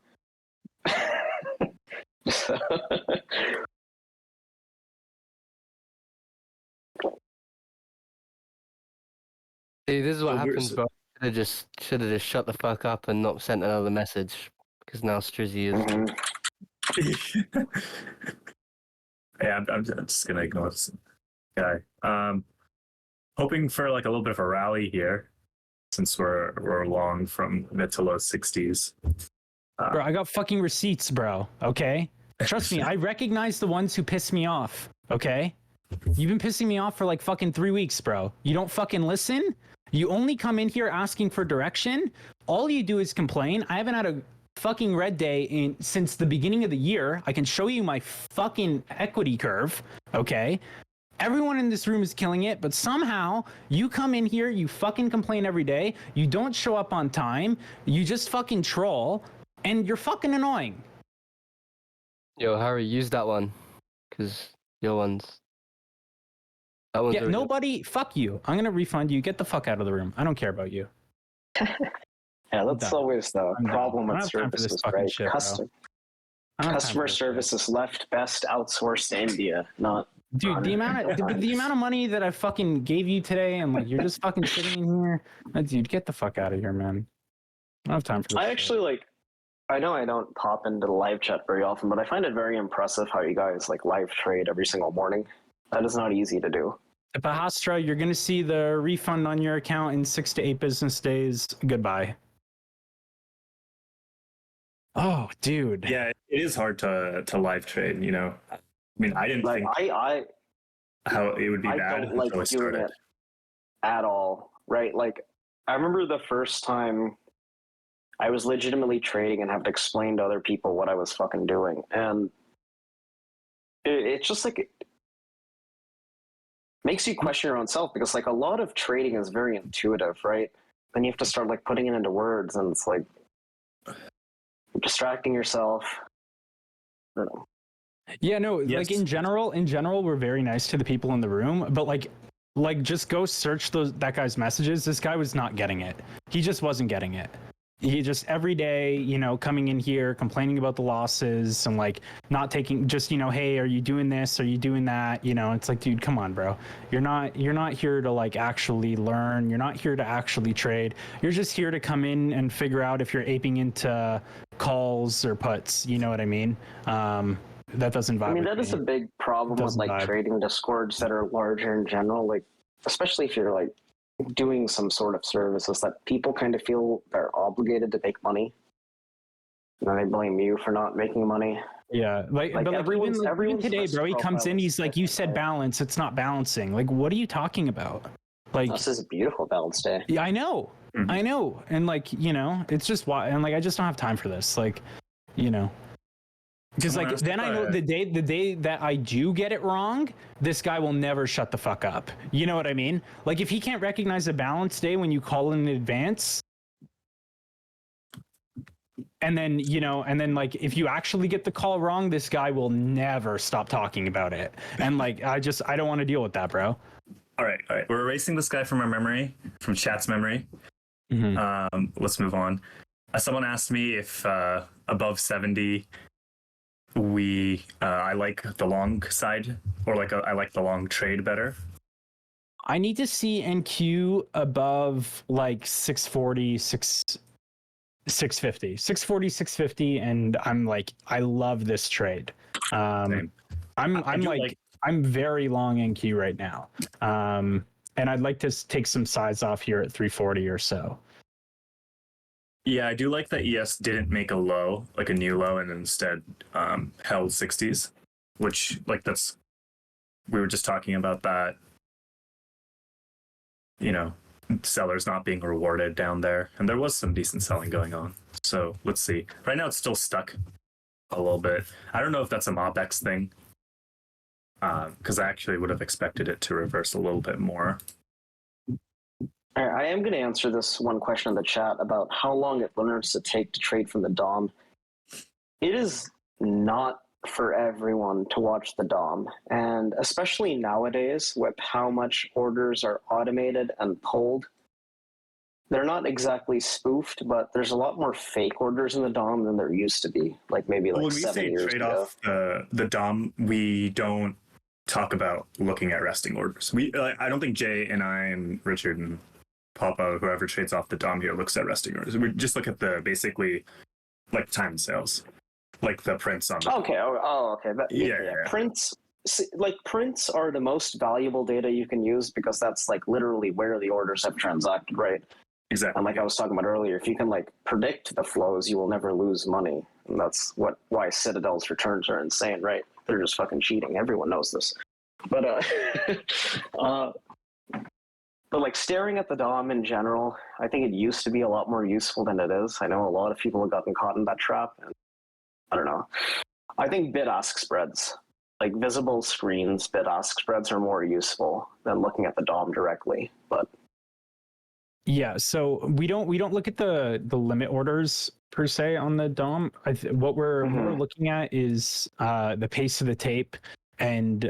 See, this is what happens, bro. Should have just shut the fuck up and not sent another message, because now Strizzy is. Yeah, I'm just gonna ignore this guy. Hoping for like a little bit of a rally here, since we're long from mid to low 60s. Bro, I got fucking receipts, bro. Okay, trust me. I recognize the ones who piss me off. Okay, you've been pissing me off for like fucking 3 weeks, bro. You don't fucking listen. You only come in here asking for direction. All you do is complain. I haven't had a fucking red day since the beginning of the year. I can show you my fucking equity curve. Okay. Everyone in this room is killing it, but somehow you come in here, you fucking complain every day. You don't show up on time. You just fucking troll, and you're fucking annoying. Yo, Harry, use that one, because your one's. That one's Yeah, nobody. Fuck you. I'm gonna refund you. Get the fuck out of the room. I don't care about you. Yeah, that's always the problem with services, right? Shit, Customer service is left best outsourced to India, not. Dude, the amount of money that I fucking gave you today, and like you're just fucking sitting in here. Dude, get the fuck out of here, man. I don't have time for this. I actually like. I know I don't pop into the live chat very often, but I find it very impressive how you guys like live trade every single morning. That is not easy to do. Bahastra, you're gonna see the refund on your account in 6 to 8 business days. Goodbye. Oh, dude. Yeah, it is hard to live trade. mean, I didn't Like think I how it would be I bad don't like until we doing started. it at all, right? Like I remember the first time I was legitimately trading and have to explain to other people what I was fucking doing, and it's just like it makes you question your own self, because like a lot of trading is very intuitive, right? Then you have to start like putting it into words, and it's like you're distracting yourself. I don't know. Yeah, no, Yes. like in general, we're very nice to the people in the room, but like just go search that guy's messages. This guy was not getting it. He just wasn't getting it. He just every day, you know, coming in here, complaining about the losses and like not taking, just, you know, hey, are you doing this? Are you doing that? You know, it's like, dude, come on, bro. You're not here to like actually learn. You're not here to actually trade. You're just here to come in and figure out if you're aping into calls or puts. You know what I mean? That doesn't vibe. I mean, with that is me. a big problem with Doesn't like vibe. trading discords that are larger in general, like especially if you're like doing some sort of service, is that people kind of feel they're obligated to make money. And then they blame you for not making money. Yeah, like but like everyone's even today, risk bro, he comes profile in, is he's like, you different, said right? balance, it's not balancing. Like, what are you talking about? Like, This is a beautiful balanced day. yeah, I know. Mhm. I know. And like, you know, it's just why, and like, I just don't have time for this. Like, you know, because Someone like, asked then if I know I- the day that I do get it wrong, this guy will never shut the fuck up. You know what I mean? Like, if he can't recognize a balanced day when you call in advance, and then, you know, and then like, if you actually get the call wrong, this guy will never stop talking about it. And like, I don't want to deal with that, bro. All right. We're erasing this guy from our memory, from chat's memory. Mm-hmm. Let's move on. Someone asked me if above 70, I like the long side, or like I like the long trade better. I need to see NQ above like 640, 650, 640, 650, and I'm like, I love this trade. Same. I'm do like I'm very long NQ right now, and I'd like to take some size off here at 340 or so. Yeah, I do like that ES didn't make a low, like a new low, and instead held 60s, which like we were just talking about that, you know, sellers not being rewarded down there, and there was some decent selling going on. So let's see. Right now it's still stuck a little bit. I don't know if that's a MOPEX thing, because I actually would have expected it to reverse a little bit more. I am going to answer this one question in the chat about how long it learns to take to trade from the DOM. It is not for everyone to watch the DOM, and especially nowadays with how much orders are automated and pulled. They're not exactly spoofed, but there's a lot more fake orders in the DOM than there used to be, like maybe like When we 7 say years trade ago. off the DOM, we don't talk about looking at resting orders. I don't think Jay and I and Richard and Papa, whoever trades off the DOM here, looks at resting orders. We just look at the basically like time sales, like the prints on the Okay. Okay. Yeah. Prints are the most valuable data you can use, because that's like literally where the orders have transacted, right? Exactly. And like I was talking about earlier, if you can like predict the flows, you will never lose money. And that's why Citadel's returns are insane, right? They're just fucking cheating. Everyone knows this. But but like staring at the DOM in general, I think it used to be a lot more useful than it is. I know a lot of people have gotten caught in that trap, and I don't know. I think bid-ask spreads, like visible screens, bid-ask spreads are more useful than looking at the DOM directly. But Yeah, so we don't look at the limit orders per se on the DOM. What we're looking at is the pace of the tape and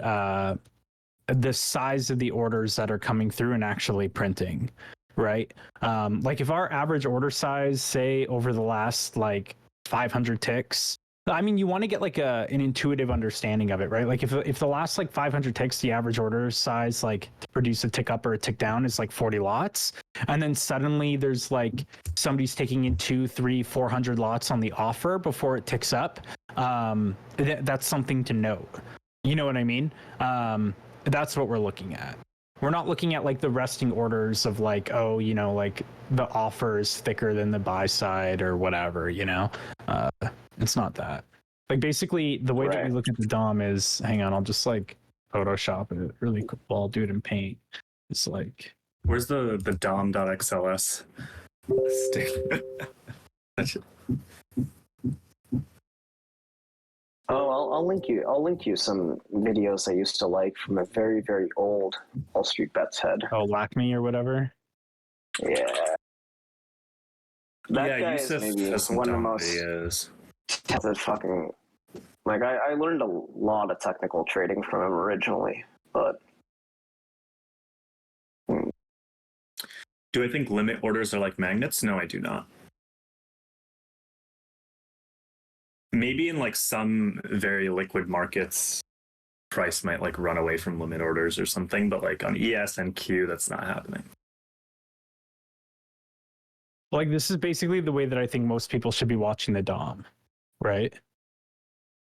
the size of the orders that are coming through and actually printing, right? Like if our average order size, say over the last like 500 ticks, I mean, you want to get like an intuitive understanding of it, right? Like if the last like 500 ticks, the average order size like to produce a tick up or a tick down is like 40 lots, and then suddenly there's like somebody's taking in 200, 300, 400 lots on the offer before it ticks up, that's something to note. You know what I mean? That's what we're looking at. We're not looking at like the resting orders of like, oh, you know, like the offer is thicker than the buy side or whatever, you know? It's not that. Like basically the way that we Right. look at the DOM is, hang on, I'll just like Photoshop it really quick. Well, I'll do it in Paint. It's like, Where's the dom.xls? Oh, I'll link you. I'll link you some videos I used to like from a very, very old Wall Street Bets head. oh, Lackme or whatever. Yeah. That Yeah, guy Yusuf is maybe has some one of the dumb most videos. talented fucking. Like I learned a lot of technical trading from him originally, but Do I think limit orders are like magnets? No, I do not. Maybe in like some very liquid markets, price might like run away from limit orders or something, but like on ES and Q, that's not happening. Like this is basically the way that I think most people should be watching the DOM, right?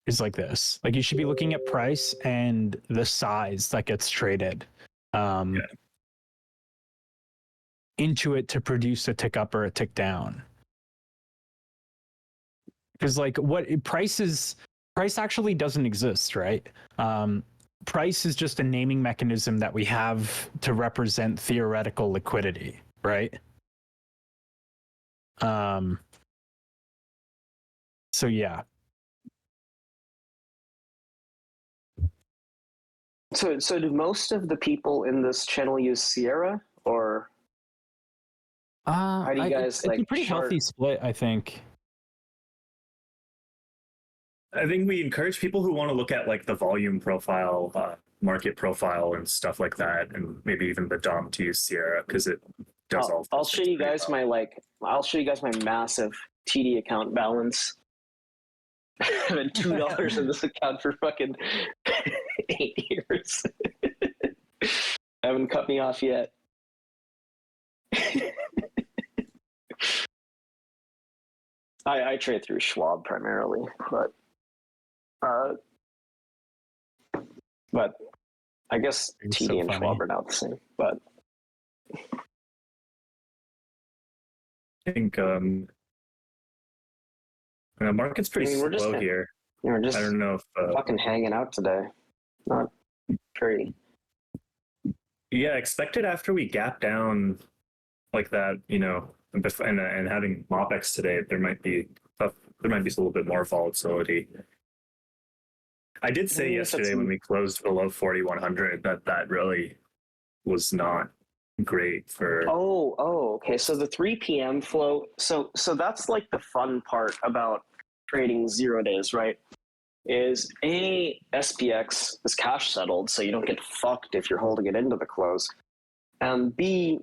Is like this. Like you should be looking at price and the size that gets traded into it to produce a tick up or a tick down. Because like what price actually doesn't exist, right? Price is just a naming mechanism that we have to represent theoretical liquidity, right? So yeah. so do most of the people in this channel use Sierra, or how do you guys it's like a pretty chart? healthy split, I think. I think we encourage people who want to look at like the volume profile, market profile, and stuff like that, and maybe even the DOM to use Sierra because it does all. I'll show you guys my I'll show you guys my massive TD account balance. And $2 in this account for fucking 8 years. Haven't cut me off yet. I trade through Schwab primarily, but I guess It's TD so and funny. Schwab are not the same. But I think the market's pretty we're just slow here. we're just I don't know if fucking hanging out today. Not pretty. yeah, expected after we gap down like that, and having MOPEX today, there might be a little bit more volatility. I did say yesterday when we closed below 4,100 that really was not great for. Oh, okay. So the 3 p.m. flow. So that's like the fun part about trading 0 days, right? Is A, SPX is cash settled, so you don't get fucked if you're holding it into the close. And B,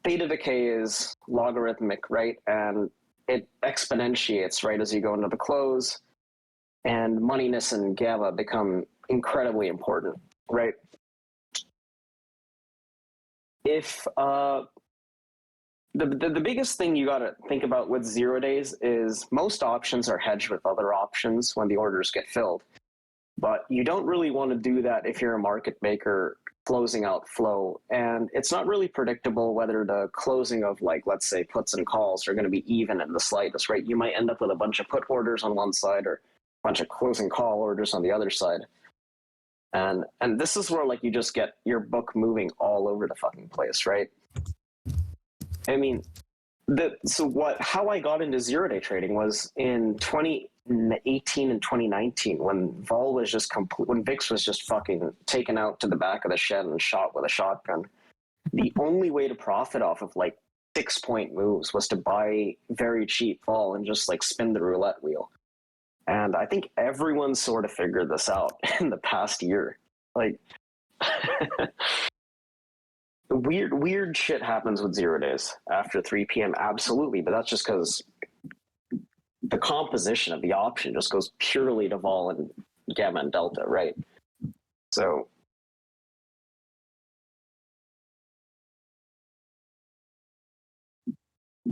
theta decay is logarithmic, right? And it exponentiates, right, as you go into the close. And moneyness and gamma become incredibly important, right? If the biggest thing you got to think about with 0 days is most options are hedged with other options when the orders get filled, but you don't really want to do that if you're a market maker closing out flow, and it's not really predictable whether the closing of, like, let's say puts and calls are going to be even in the slightest, right? You might end up with a bunch of put orders on one side or a bunch of closing call orders on the other side. And this is where, like, you just get your book moving all over the fucking place, right? I mean, how I got into 0 day trading was in 2018 and 2019 when VOL was just when VIX was just fucking taken out to the back of the shed and shot with a shotgun. The only way to profit off of like 6-point moves was to buy very cheap VOL and just like spin the roulette wheel. And I think everyone sort of figured this out in the past year. Like, weird shit happens with 0 days after 3 p.m. Absolutely, but that's just because the composition of the option just goes purely to vol and gamma and delta, right? So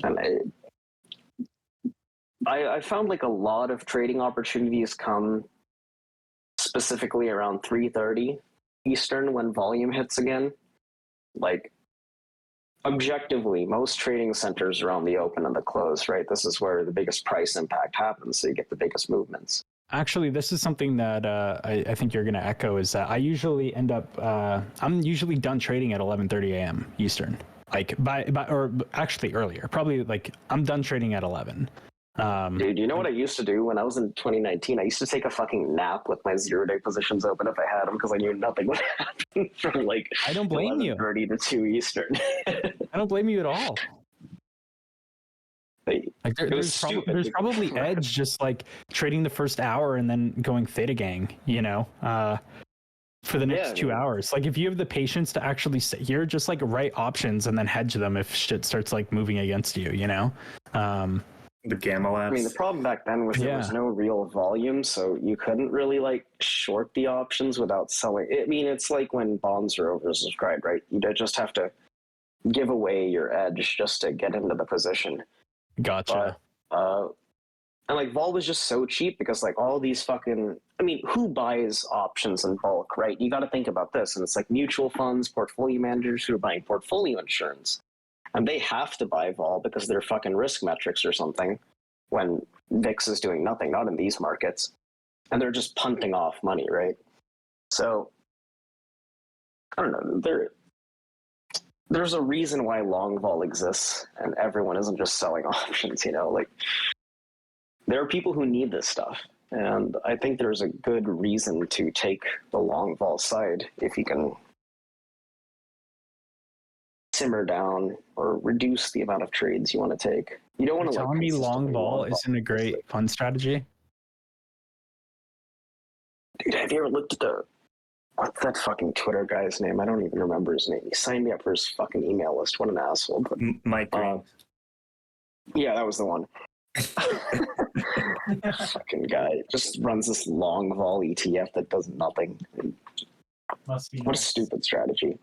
and I found like a lot of trading opportunities come specifically around 3:30 Eastern when volume hits again. Like objectively, most trading centers are on the open and the close, right? This is where the biggest price impact happens, so you get the biggest movements. Actually, this is something that I think you're going to echo, is that I usually end up, I'm usually done trading at 11:30 a.m. Eastern. Like or actually earlier, probably like I'm done trading at 11. Dude, you know what I used to do when I was in 2019? I used to take a fucking nap with my 0-day positions open if I had them, because I knew nothing would happen from like I don't blame you. 11:30 to 2 Eastern. I don't blame you at all. Like there's probably edge just like trading the first hour and then going theta gang, you know, for the next 2 hours. Like if you have the patience to actually sit here, just like write options and then hedge them if shit starts like moving against you, you know. The gamma labs. I mean, the problem back then was there was no real volume, so you couldn't really like short the options without selling. I mean, it's like when bonds are oversubscribed, right? You just have to give away your edge just to get into the position. Gotcha. But, and like vol was just so cheap because like all these fucking, I mean, who buys options in bulk, right? You got to think about this. And it's like mutual funds, portfolio managers who are buying portfolio insurance. And they have to buy vol because they're fucking risk metrics or something when VIX is doing nothing, not in these markets. And they're just punting off money, right? So, I don't know. There's a reason why long vol exists and everyone isn't just selling options, you know? Like, there are people who need this stuff. And I think there's a good reason to take the long vol side if you can simmer down or reduce the amount of trades you want to take. You don't want to telling me long vol isn't a great fund strategy. Dude, have you ever looked at what's that fucking Twitter guy's name? I don't even remember his name. He signed me up for his fucking email list. What an asshole. But, Mike Green. Yeah, that was the one. Fucking guy just runs this long vol ETF that does nothing. Must be what a stupid strategy.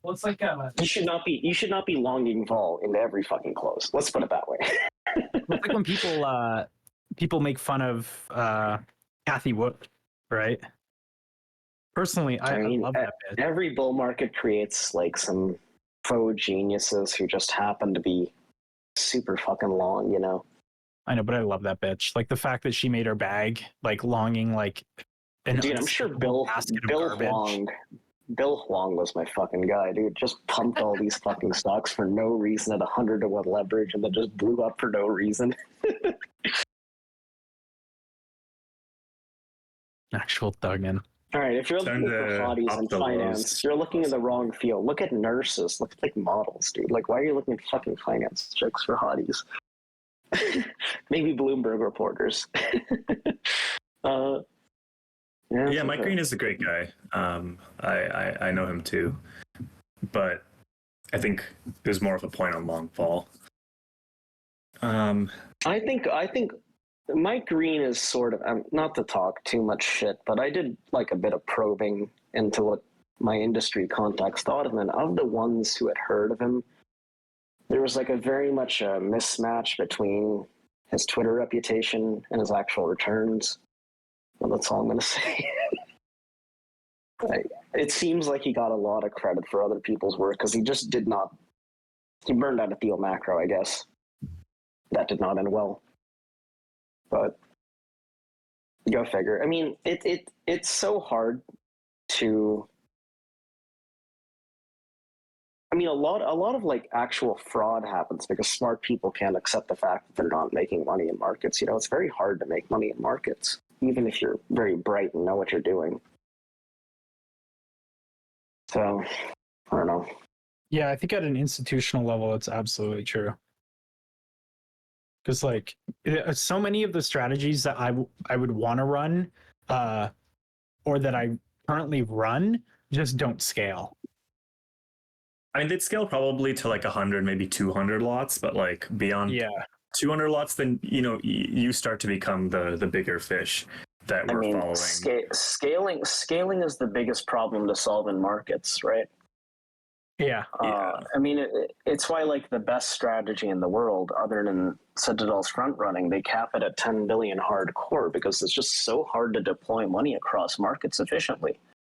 Well, it's like you should not be longing vol into every fucking close. Let's put it that way. It's like when people make fun of Kathy Wood, right? Personally, I love that bit. Every bull market creates like some faux geniuses who just happen to be super fucking long, you know? I know, but I love that bitch. Like the fact that she made her bag, like longing like an dude, I'm sure Bill Huang was my fucking guy, dude. Just pumped all these fucking stocks for no reason at 100-to-1 leverage and then just blew up for no reason. Actual thuggin'. All right, if you're looking for hotties in finance, you're looking in the wrong field. Look at nurses. Look at like models, dude. Like, why are you looking at fucking finance chicks for hotties? Maybe Bloomberg reporters. Yeah, Mike Green is a great guy. I know him too, but I think there's more of a point on long fall. I think Mike Green is sort of, not to talk too much shit, but I did like a bit of probing into what my industry contacts thought of him, and of the ones who had heard of him, there was like a very much a mismatch between his Twitter reputation and his actual returns. Well, that's all I'm going to say. It seems like he got a lot of credit for other people's work because he just did not. He burned out a deal macro, I guess. That did not end well. But go figure. I mean, it's so hard to. I mean, a lot of like actual fraud happens because smart people can't accept the fact that they're not making money in markets. You know, it's very hard to make money in markets, even if you're very bright and know what you're doing. So, I don't know. Yeah, I think at an institutional level, it's absolutely true. Because like so many of the strategies that I would want to run, or that I currently run, just don't scale. I mean, they'd scale probably to like 100, maybe 200 lots, but like beyond 200 lots, then you start to become the bigger fish that we're following. Scaling is the biggest problem to solve in markets, right? Yeah. I mean, it's why like the best strategy in the world, other than Citadel's front running, they cap it at 10 billion hardcore because it's just so hard to deploy money across markets efficiently.